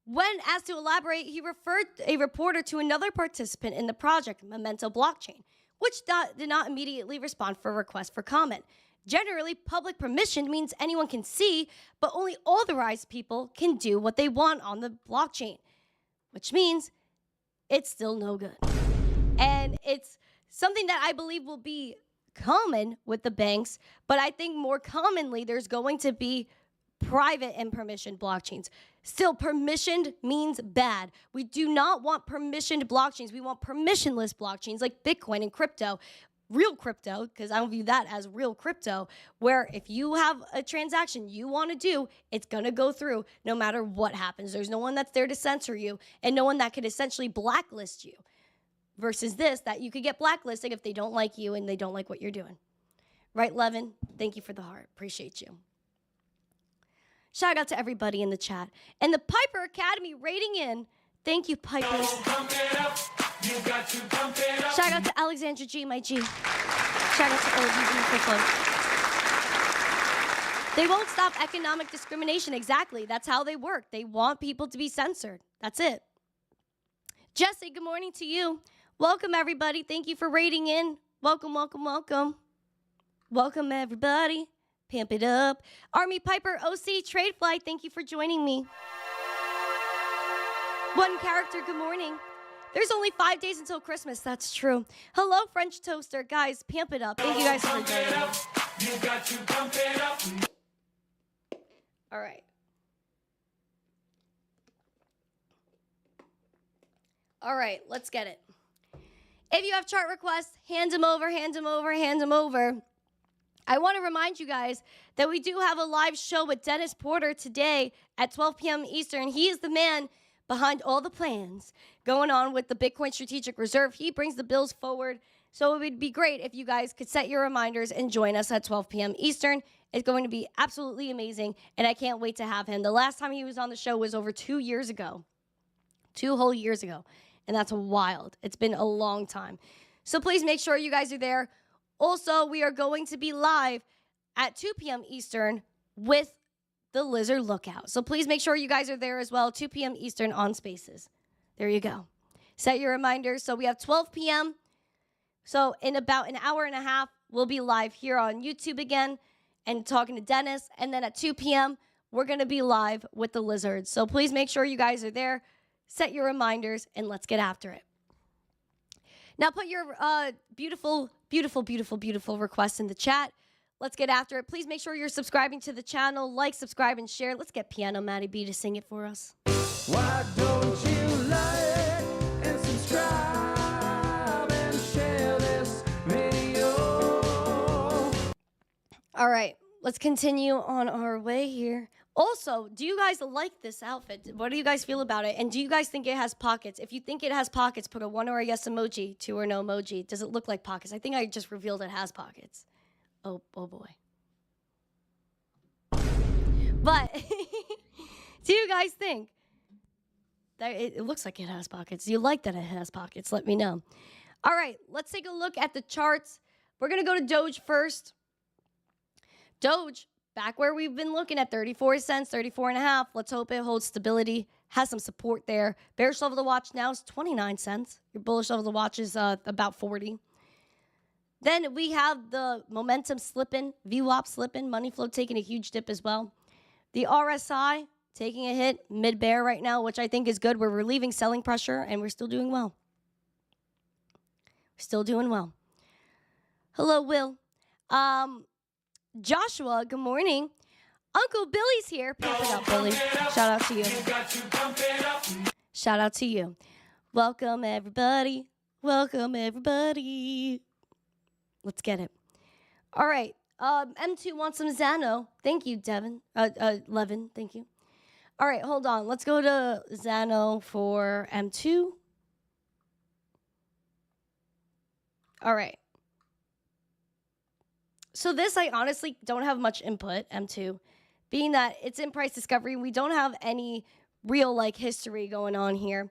When asked to elaborate, he referred a reporter to another participant in the project, Memento Blockchain, which did not immediately respond for a request for comment. Generally, public permission means anyone can see, but only authorized people can do what they want on the blockchain, which means it's still no good. And it's something that I believe will be common with the banks, but I think more commonly there's going to be private and permissioned blockchains. Still, permissioned means bad. We do not want permissioned blockchains. We want permissionless blockchains like Bitcoin and crypto. Real crypto, because I don't view that as real crypto, where if you have a transaction you want to do, it's going to go through no matter what happens. There's no one that's there to censor you and no one that could essentially blacklist you. Versus this, that you could get blacklisted if they don't like you and they don't like what you're doing. Right, Levin? Thank you for the heart. Appreciate you. Shout out to everybody in the chat. And the Piper Academy rating in. Thank you, Piper. Shout out to Alexandra G, my G. Shout out to OGG for fun. They won't stop economic discrimination. Exactly. That's how they work. They want people to be censored. That's it. Jesse, good morning to you. Welcome, everybody. Thank you for rating in. Welcome, welcome, welcome. Welcome, everybody. Pamp it up. Army Piper OC Tradefly, thank you for joining me. One character, good morning. There's only 5 days until Christmas. That's true. Hello, French Toaster. Guys, pamp it up. Thank you guys for joining me. You got to pump it up. All right. All right, let's get it. If you have chart requests, hand them over, hand them over, hand them over. I want to remind you guys that we do have a live show with Dennis Porter today at 12 p.m. Eastern. He is the man behind all the plans going on with the Bitcoin Strategic Reserve. He brings the bills forward. So it would be great if you guys could set your reminders and join us at 12 p.m. Eastern. It's going to be absolutely amazing, and I can't wait to have him. The last time he was on the show was over 2 years ago. 2 whole years ago. And that's wild. It's been a long time. So please make sure you guys are there. Also, we are going to be live at 2 p.m. Eastern with the Lizard Lookout. So please make sure you guys are there as well, 2 p.m. Eastern on Spaces. There you go. Set your reminders. So we have 12 p.m. So in about an hour and a half, we'll be live here on YouTube again and talking to Dennis. And then at 2 p.m., we're going to be live with the Lizards. So please make sure you guys are there. Set your reminders, and let's get after it. Now put your beautiful, beautiful, beautiful, beautiful requests in the chat. Let's get after it. Please make sure you're subscribing to the channel. Like, subscribe, and share. Let's get Piano Maddie B to sing it for us. Why don't you like and subscribe and share this video? All right, let's continue on our way here. Also, do you guys like this outfit? What do you guys feel about it? And do you guys think it has pockets? If you think it has pockets, put a 1 or a yes emoji, 2 or no emoji. Does it look like pockets? I think I just revealed it has pockets. Oh boy. But do you guys think that it looks like it has pockets? Do you like that it has pockets? Let me know. All right, let's take a look at the charts. We're going to go to Doge first. Doge, back where we've been looking at 34 cents, 34 and a half. Let's hope it holds stability, has some support there. Bearish level to watch now is 29 cents. Your bullish level to watch is about 40. Then we have the momentum slipping, VWAP slipping, money flow taking a huge dip as well. The RSI taking a hit, mid-bear right now, which I think is good. We're relieving selling pressure, and we're still doing well. Still doing well. Hello, Will. Joshua, good morning. Uncle Billy's here. Pump it up, Billy. Shout out to you. Shout out to you. Welcome, everybody. Welcome, everybody. Let's get it. All right. M2 wants some Xano. Thank you, Levin. Thank you. All right, hold on. Let's go to Xano for M2. All right. So this, I honestly don't have much input, M2, being that it's in price discovery. We don't have any real history going on here.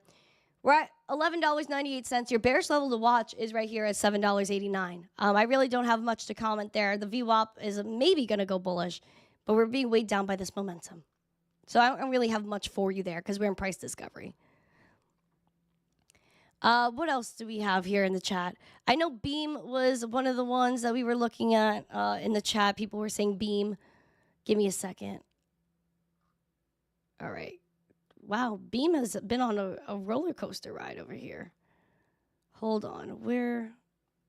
We're at $11.98. Your bearish level to watch is right here at $7.89. I really don't have much to comment there. The VWAP is maybe going to go bullish, but we're being weighed down by this momentum. So I don't really have much for you there because we're in price discovery. What else do we have here in the chat? I know Beam was one of the ones that we were looking at in the chat. People were saying Beam. Give me a second. All right. Wow, Beam has been on a roller coaster ride over here. Hold on. Where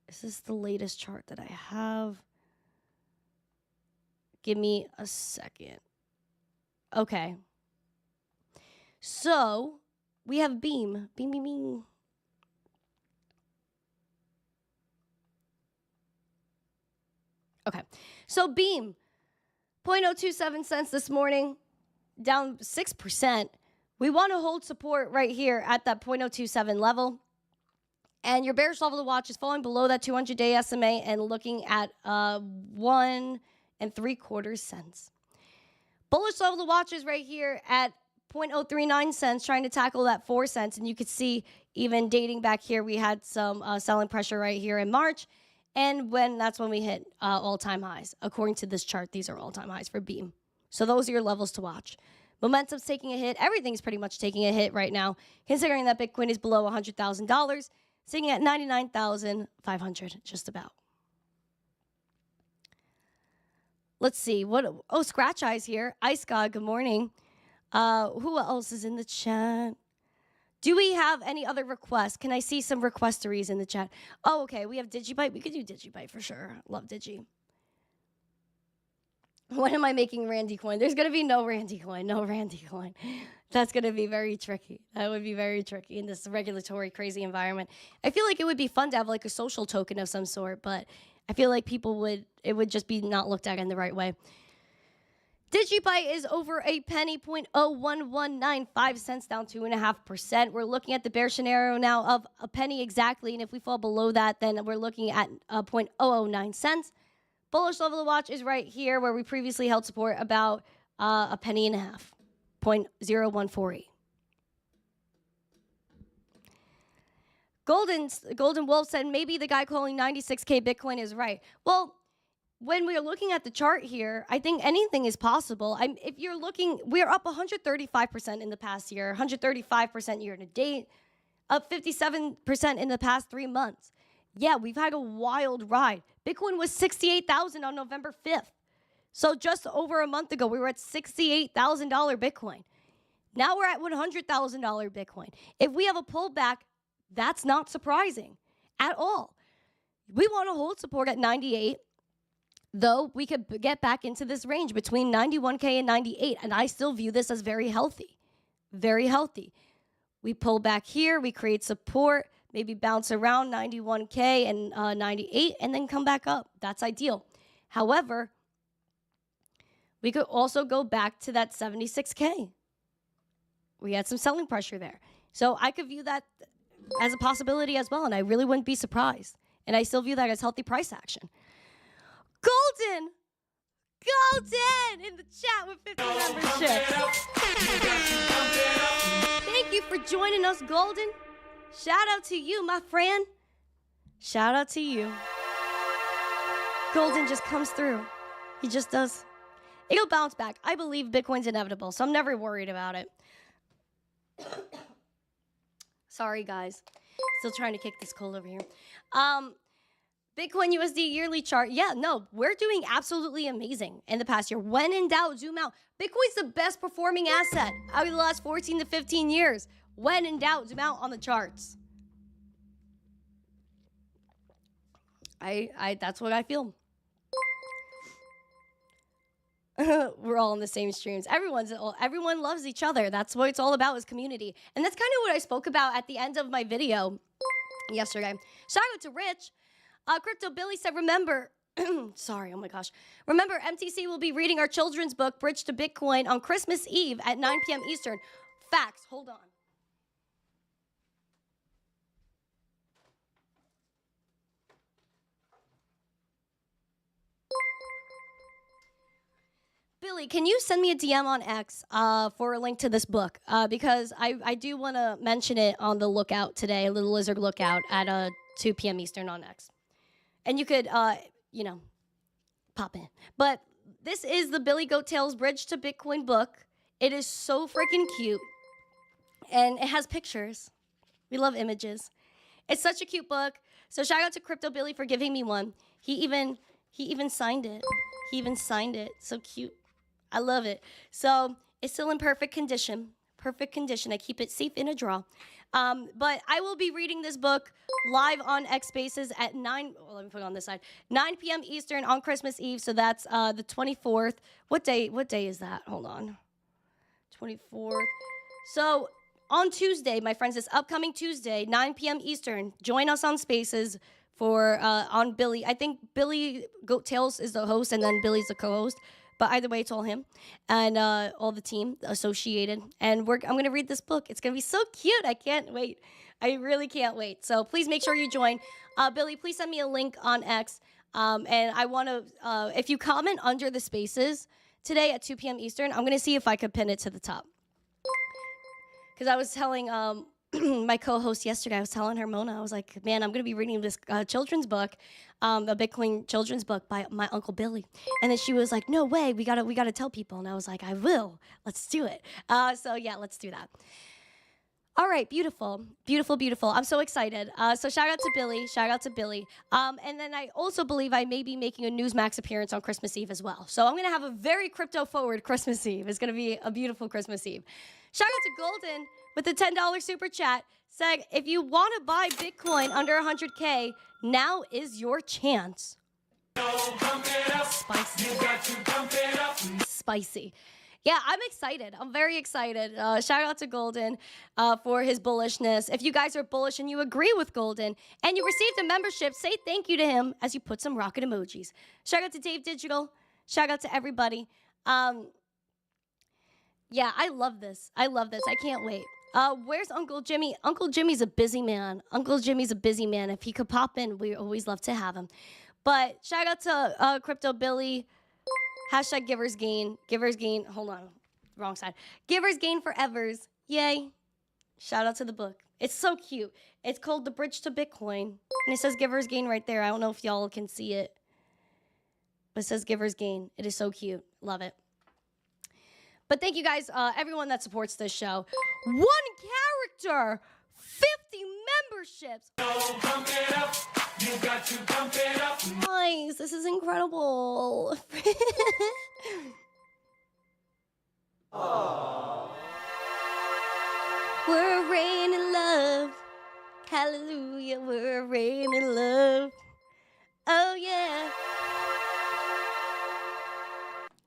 is this the latest chart that I have? Give me a second. Okay. So we have Beam. Beam. Okay. So Beam, 0.027 cents this morning, down 6%. We want to hold support right here at that 0.027 level. And your bearish level to watch is falling below that 200-day SMA and looking at 1 3/4 cents. Bullish level to watch is right here at 0.039 cents, trying to tackle that 4 cents. And you could see even dating back here, we had some selling pressure right here in March. And that's when we hit all-time highs. According to this chart, these are all-time highs for Beam. So those are your levels to watch. Momentum's taking a hit. Everything's pretty much taking a hit right now, considering that Bitcoin is below $100,000, sitting at $99,500, just about. Let's see. Oh, Scratch Eyes here. Ice God, good morning. Who else is in the chat? Do we have any other requests? Can I see some requesteries in the chat? Oh, okay. We have Digibyte. We could do Digibyte for sure. Love Digi. When am I making Randi coin? There's going to be no Randi coin. No Randi coin. That's going to be very tricky. That would be very tricky in this regulatory crazy environment. I feel like it would be fun to have a social token of some sort, but I feel like it would just be not looked at in the right way. Digibyte is over a penny, 0.01195 cents, down 2.5%. We're looking at the bear scenario now of a penny exactly, and if we fall below that, then we're looking at 0.009 cents. Bullish level to watch is right here where we previously held support about a penny and a half, 0.0148. Golden Wolf said maybe the guy calling 96K Bitcoin is right. Well, when we're looking at the chart here, I think anything is possible. If you're looking, we're up 135% in the past year, 135% year to date, up 57% in the past 3 months. Yeah, we've had a wild ride. Bitcoin was 68,000 on November 5th. So just over a month ago, we were at $68,000 Bitcoin. Now we're at $100,000 Bitcoin. If we have a pullback, that's not surprising at all. We want to hold support at 98, though we could get back into this range between 91K and 98, and I still view this as very healthy. Very healthy. We pull back here, we create support, maybe bounce around 91K and 98, and then come back up. That's ideal. However, we could also go back to that 76K. We had some selling pressure there. So I could view that as a possibility as well, and I really wouldn't be surprised. And I still view that as healthy price action. Golden in the chat with 50 memberships. Thank you for joining us, Golden. Shout out to you, my friend. Shout out to you. Golden just comes through. He just does. It'll bounce back. I believe Bitcoin's inevitable, so I'm never worried about it. Sorry, guys. Still trying to kick this cold over here. Bitcoin USD yearly chart. Yeah, no, we're doing absolutely amazing in the past year. When in doubt, zoom out. Bitcoin's the best performing asset out of the last 14 to 15 years. When in doubt, zoom out on the charts. That's what I feel. We're all in the same streams. Everyone loves each other. That's what it's all about, is community. And that's kind of what I spoke about at the end of my video yesterday. Shout out to Rich. Crypto Billy said, remember, sorry, oh my gosh. Remember, MTC will be reading our children's book, Bridge to Bitcoin, on Christmas Eve at 9 p.m. Eastern. Facts, hold on. Billy, can you send me a DM on X for a link to this book? Because I do want to mention it on the lookout today, Little Lizard Lookout at 2 p.m. Eastern on X. And you could, pop in. But this is the Billy Goat Tales Bridge to Bitcoin book. It is so freaking cute. And it has pictures. We love images. It's such a cute book. So shout out to Crypto Billy for giving me one. He even signed it. He even signed it. So cute. I love it. So it's still in perfect condition. Perfect condition. I keep it safe in a drawer. But I will be reading this book live on X Spaces at 9 p.m. Eastern on Christmas Eve. So that's the 24th. What day is that? Hold on. 24th. So on Tuesday, my friends, this upcoming Tuesday, 9 p.m. Eastern, join us on Spaces for on Billy. I think Billy Goat Tales is the host, and then Billy's the co-host. But either way, it's all him and all the team associated. And I'm going to read this book. It's going to be so cute. I can't wait. I really can't wait. So please make sure you join. Billy, please send me a link on X. And I want to, if you comment under the Spaces today at 2 p.m. Eastern, I'm going to see if I could pin it to the top. Because I was telling my co-host yesterday, I was telling her, Mona, I was like, man, I'm going to be reading this children's book, a Bitcoin children's book by my Uncle Billy. And then she was like, no way, we gotta tell people. And I was like, I will. Let's do it. So yeah, let's do that. All right, beautiful, beautiful, beautiful. I'm so excited. So shout out to Billy, shout out to Billy. And then I also believe I may be making a Newsmax appearance on Christmas Eve as well. So I'm going to have a very crypto-forward Christmas Eve. It's going to be a beautiful Christmas Eve. Shout out to Golden with the $10 super chat. Saying, if you want to buy Bitcoin under 100K, now is your chance. Spicy. Spicy. Yeah, I'm excited. I'm very excited. Shout out to Golden for his bullishness. If you guys are bullish and you agree with Golden and you received a membership, say thank you to him as you put some rocket emojis. Shout out to Dave Digital. Shout out to everybody. Yeah, I love this. I love this. I can't wait. Where's Uncle Jimmy? Uncle Jimmy's a busy man. Uncle Jimmy's a busy man. If he could pop in, we always love to have him. But shout out to Crypto Billy. Hashtag Givers Gain. Givers Gain. Hold on. Wrong side. Givers Gain for Evers. Yay. Shout out to the book. It's so cute. It's called The Bridge to Bitcoin. And it says Giver's Gain right there. I don't know if y'all can see it. But it says Giver's Gain. It is so cute. Love it. But thank you guys, everyone that supports this show. 1 character, 50 memberships. So pump it up. You got to pump it up. Nice. This is incredible. We're a rain in love. Hallelujah. We're a rain in love. Oh, yeah.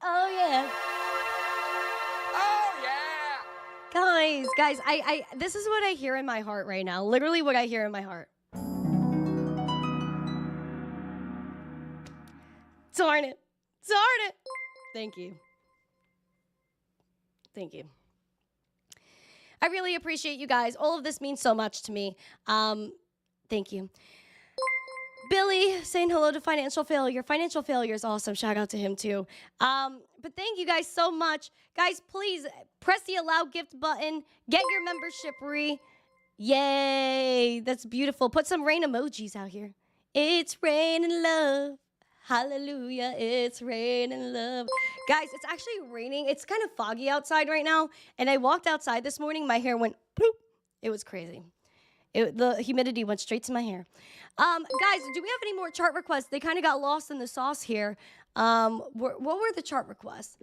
Oh, yeah. Guys, I this is what I hear in my heart right now. Literally what I hear in my heart. Darn it. Thank you. I really appreciate you guys. All of this means so much to me. Thank you. Billy saying hello to Financial Failure. Financial Failure is awesome. Shout out to him too. But thank you guys so much. Guys, please press the allow gift button. Get your membership Yay. That's beautiful. Put some rain emojis out here. It's raining love. Hallelujah. It's raining love. Guys, it's actually raining. It's kind of foggy outside right now. And I walked outside this morning. My hair went bloop. It was crazy. The humidity went straight to my hair. Guys, do we have any more chart requests? They kind of got lost in the sauce here. What were the chart requests?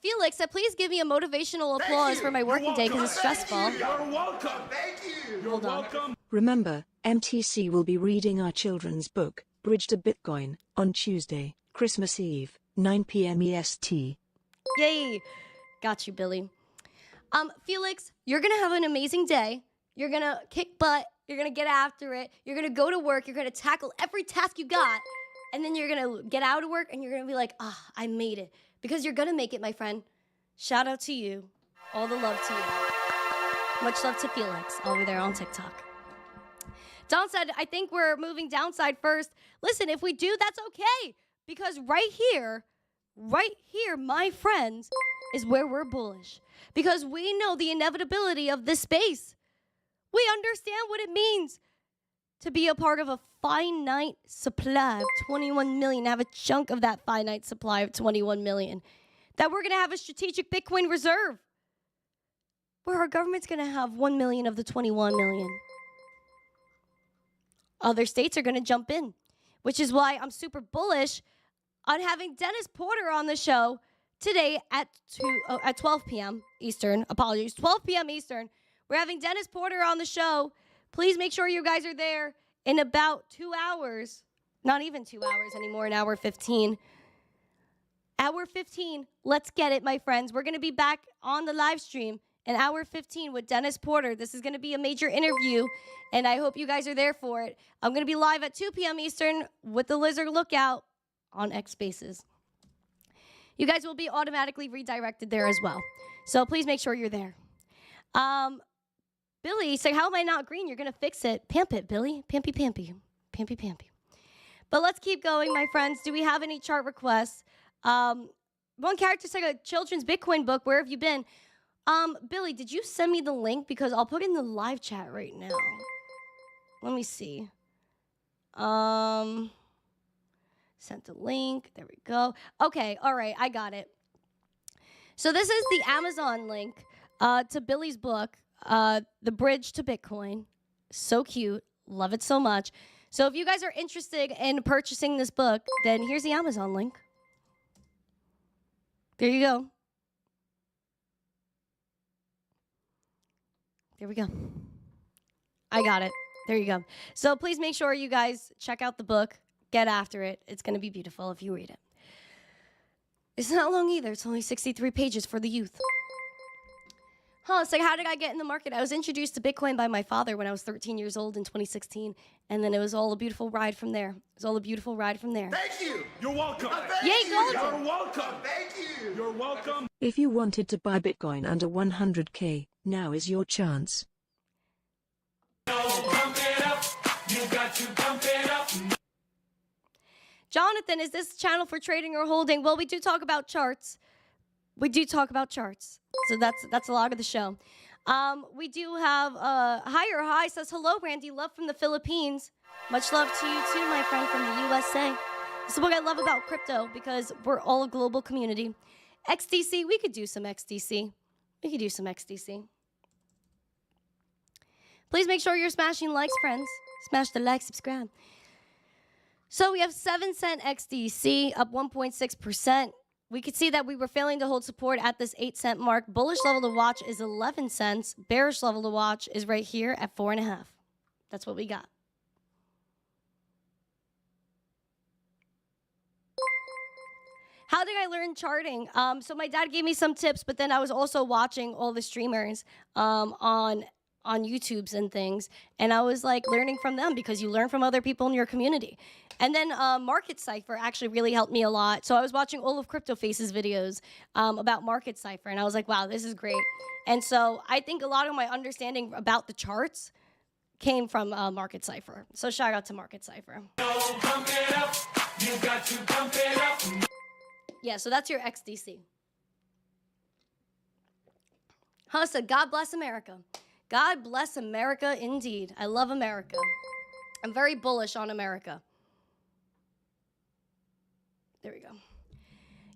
Felix said, please give me a motivational applause for my working day because it's stressful. You're welcome. Thank you. You're welcome. Remember, MTC will be reading our children's book, Bridge to Bitcoin, on Tuesday, Christmas Eve, 9 p.m. EST. Yay. Got you, Billy. Felix, you're going to have an amazing day. You're going to kick butt. You're going to get after it. You're going to go to work. You're going to tackle every task you got. And then you're going to get out of work and you're going to be like, I made it. Because you're going to make it, my friend. Shout out to you. All the love to you. Much love to Felix over there on TikTok. Don said, I think we're moving downside first. Listen, if we do, that's okay. Because right here, my friends, is where we're bullish. Because we know the inevitability of this space. We understand what it means to be a part of a finite supply of 21 million, have a chunk of that finite supply of 21 million. That we're going to have a strategic Bitcoin reserve where our government's going to have 1 million of the 21 million. Other states are going to jump in, which is why I'm super bullish on having Dennis Porter on the show today at 12 p.m. Eastern. 12 p.m. Eastern. We're having Dennis Porter on the show. Please make sure you guys are there in about 2 hours. Not even 2 hours anymore, an hour 15. Hour 15. Let's get it, my friends. We're going to be back on the live stream in hour 15 with Dennis Porter. This is going to be a major interview, and I hope you guys are there for it. I'm going to be live at 2 p.m. Eastern with the Lizard Lookout on X Spaces. You guys will be automatically redirected there as well. So please make sure you're there. Billy said, how am I not green? You're going to fix it. Pamp it, Billy. Pampy, pampy. Pampy, pampy. But let's keep going, my friends. Do we have any chart requests? One character said a children's Bitcoin book. Where have you been? Billy, did you send me the link? Because I'll put it in the live chat right now. Let me see. Sent the link. There we go. Okay. All right. I got it. So this is the Amazon link to Billy's book, The Bridge to Bitcoin. So cute. Love it so much. So if you guys are interested in purchasing this book, then here's the Amazon link. There you go. There we go. I got it. There you go. So please make sure you guys check out the book. Get after it. It's going to be beautiful if you read it. It's not long either. It's only 63 pages for the youth. It's like, how did I get in the market? I was introduced to Bitcoin by my father when I was 13 years old in 2016. And then it was all a beautiful ride from there. Thank you. You're welcome. Yay, gold. You're welcome. Thank you. You're welcome. If you wanted to buy Bitcoin under 100K, now is your chance. So pump it up. You got to pump it up. Jonathan, is this channel for trading or holding? Well, we do talk about charts. So that's a lot of the show. We do have Higher High says, hello, Randy. Love from the Philippines. Much love to you too, my friend from the USA. This is what I love about crypto because we're all a global community. XDC, we could do some XDC. We could do some XDC. Please make sure you're smashing likes, friends. Smash the like, subscribe. So we have 7 cent XDC up 1.6%. We could see that we were failing to hold support at this 8 cent mark. Bullish level to watch is 11 cents. Bearish level to watch is right here at 4.5. That's what we got. How did I learn charting? So my dad gave me some tips, but then I was also watching all the streamers on YouTubes and things, and I was like learning from them because you learn from other people in your community. And then Market Cipher actually really helped me a lot. So I was watching all of Crypto Face's videos about Market Cipher, and I was like, wow, this is great. And so I think a lot of my understanding about the charts came from Market Cipher. So shout out to Market Cipher. Pump it up. You got to pump it up. Yeah, so that's your XDC. Said, God bless America. God bless America indeed. I love America. I'm very bullish on America. There we go.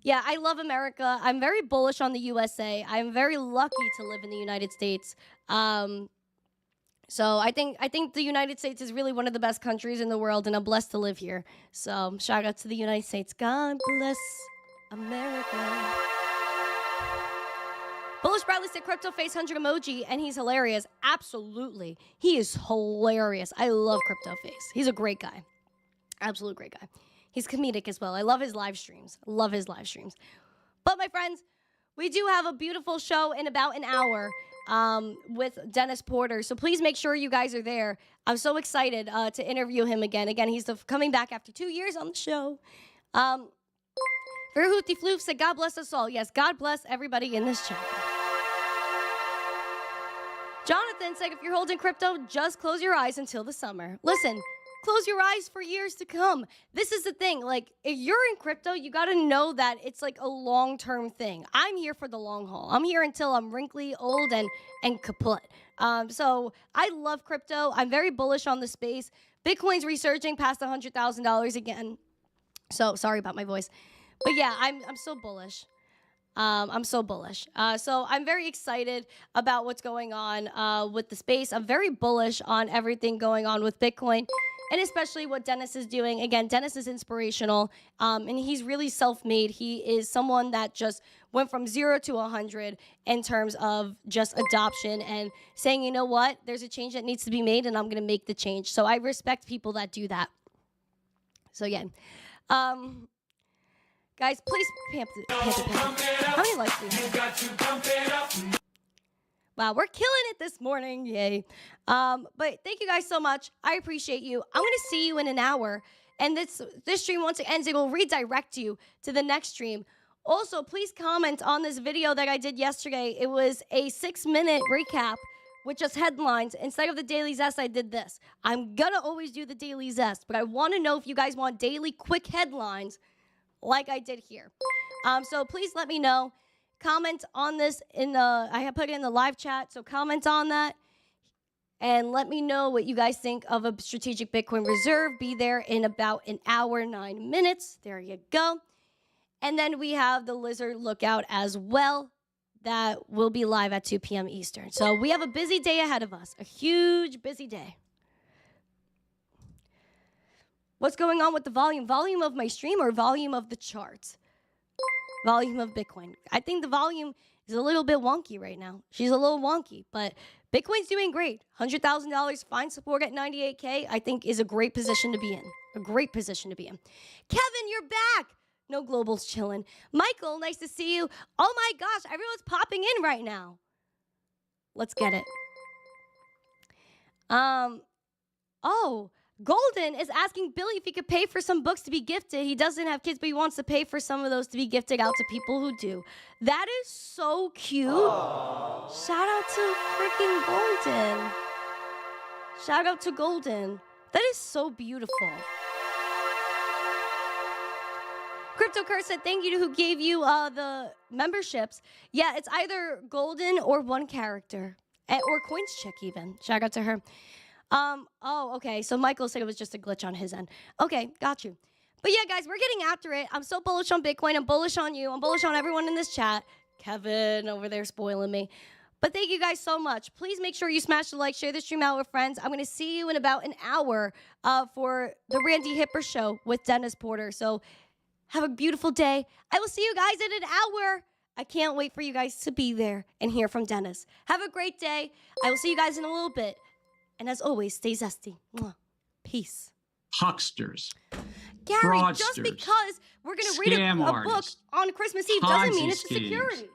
Yeah, I love America. I'm very bullish on the USA. I'm very lucky to live in the United States. So I think the United States is really one of the best countries in the world, and I'm blessed to live here. So shout out to the United States. God bless America. Bullish Bradley said crypto face 100 emoji, and he's hilarious. Absolutely. He is hilarious. I love crypto face. He's a great guy. Absolute great guy. He's comedic as well. I love his live streams. Love his live streams. But my friends, we do have a beautiful show in about an hour with Dennis Porter. So please make sure you guys are there. I'm so excited to interview him again. Again, he's coming back after 2 years on the show. Verhuti Floof said, God bless us all. Yes, God bless everybody in this chat. Jonathan said, if you're holding crypto, just close your eyes until the summer. Listen, close your eyes for years to come. This is the thing. Like, if you're in crypto, you got to know that it's like a long-term thing. I'm here for the long haul. I'm here until I'm wrinkly, old, and kaput. So I love crypto. I'm very bullish on the space. Bitcoin's resurging past $100,000 again. So sorry about my voice. But yeah, I'm so bullish. I'm so bullish. So I'm very excited about what's going on with the space. I'm very bullish on everything going on with Bitcoin, and especially what Dennis is doing. Again, Dennis is inspirational, and he's really self-made. He is someone that just went from 0 to 100 in terms of just adoption and saying, you know what, there's a change that needs to be made, and I'm going to make the change. So I respect people that do that. So again, guys, please pamp it. How many likes do we have? You got to pump it up. Wow, we're killing it this morning. Yay. But thank you guys so much. I appreciate you. I'm going to see you in an hour. And this stream, once it ends, it will redirect you to the next stream. Also, please comment on this video that I did yesterday. It was a 6-minute recap with just headlines. Instead of the Daily Zest, I did this. I'm going to always do the Daily Zest, but I want to know if you guys want daily quick headlines like I did here. So please let me know. Comment on this I have put it in the live chat, so comment on that. And let me know what you guys think of a strategic Bitcoin reserve. Be there in about an hour, 9 minutes. There you go. And then we have the Lizard Lookout as well. That will be live at 2 p.m. Eastern. So we have a busy day ahead of us. A huge, busy day. What's going on with the volume? Volume of my stream or volume of the charts? Volume of Bitcoin. I think the volume is a little bit wonky right now. She's a little wonky, but Bitcoin's doing great. $100,000, fine support at 98K, I think is a great position to be in. A great position to be in. Kevin, you're back. No Global's chilling. Michael, nice to see you. Oh my gosh, everyone's popping in right now. Let's get it. Oh, Golden is asking Billy if he could pay for some books to be gifted. He doesn't have kids, but he wants to pay for some of those to be gifted out to people who do. That is so cute. Aww. Shout out to freaking Golden. Shout out to Golden. That is so beautiful. Crypto Curse said thank you to who gave you the memberships. Yeah, it's either Golden or one character. Or Coins Chick even. Shout out to her. Oh, okay. So Michael said it was just a glitch on his end. Okay, got you. But yeah, guys, we're getting after it. I'm so bullish on Bitcoin. I'm bullish on you. I'm bullish on everyone in this chat. Kevin over there spoiling me. But thank you guys so much. Please make sure you smash the like, share the stream out with friends. I'm going to see you in about an hour for the Randi Hipper show with Dennis Porter. So have a beautiful day. I will see you guys in an hour. I can't wait for you guys to be there and hear from Dennis. Have a great day. I will see you guys in a little bit. And as always, stay zesty. Mwah. Peace. Hucksters. Gary, fraudsters, just because we're going to read a book artists, on Christmas Eve doesn't Ponzi mean it's a schemes. security.